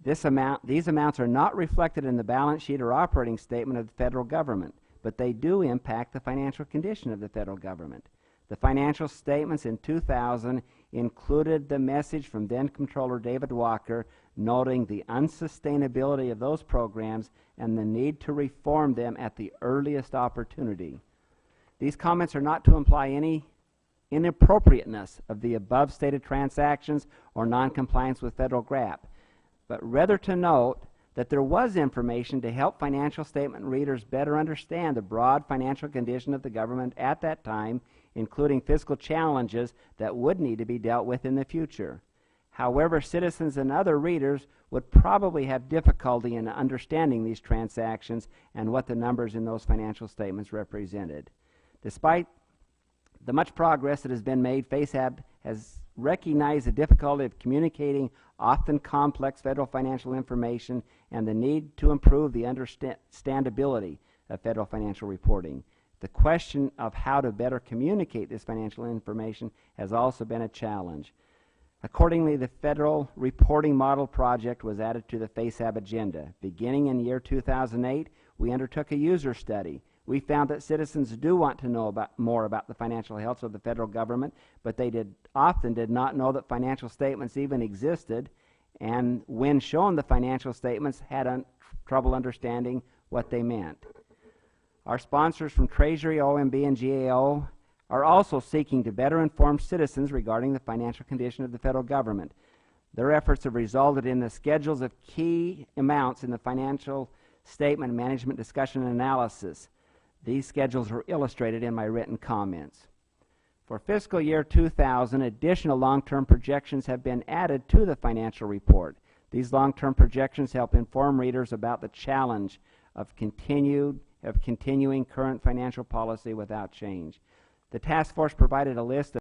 These amounts are not reflected in the balance sheet or operating statement of the federal government, but they do impact the financial condition of the federal government. The financial statements in 2000 included the message from then Comptroller David Walker noting the unsustainability of those programs and the need to reform them at the earliest opportunity. These comments are not to imply any inappropriateness of the above stated transactions or noncompliance with federal GAAP, but rather to note that there was information to help financial statement readers better understand the broad financial condition of the government at that time, including fiscal challenges that would need to be dealt with in the future. However, citizens and other readers would probably have difficulty in understanding these transactions and what the numbers in those financial statements represented. Despite the much progress that has been made, FASAB has recognized the difficulty of communicating often complex federal financial information and the need to improve the understandability of federal financial reporting. The question of how to better communicate this financial information has also been a challenge. Accordingly, the Federal Reporting Model Project was added to the FASAB agenda. Beginning in the year 2008, we undertook a user study. We found that citizens do want to know more about the financial health of the federal government, but they often did not know that financial statements even existed, and when shown the financial statements, had trouble understanding what they meant. Our sponsors from Treasury, OMB, and GAO are also seeking to better inform citizens regarding the financial condition of the federal government. Their efforts have resulted in the schedules of key amounts in the financial statement management discussion and analysis. These schedules are illustrated in my written comments. For fiscal year 2000, additional long-term projections have been added to the financial report. These long-term projections help inform readers about the challenge of continuing current financial policy without change. The task force provided a list of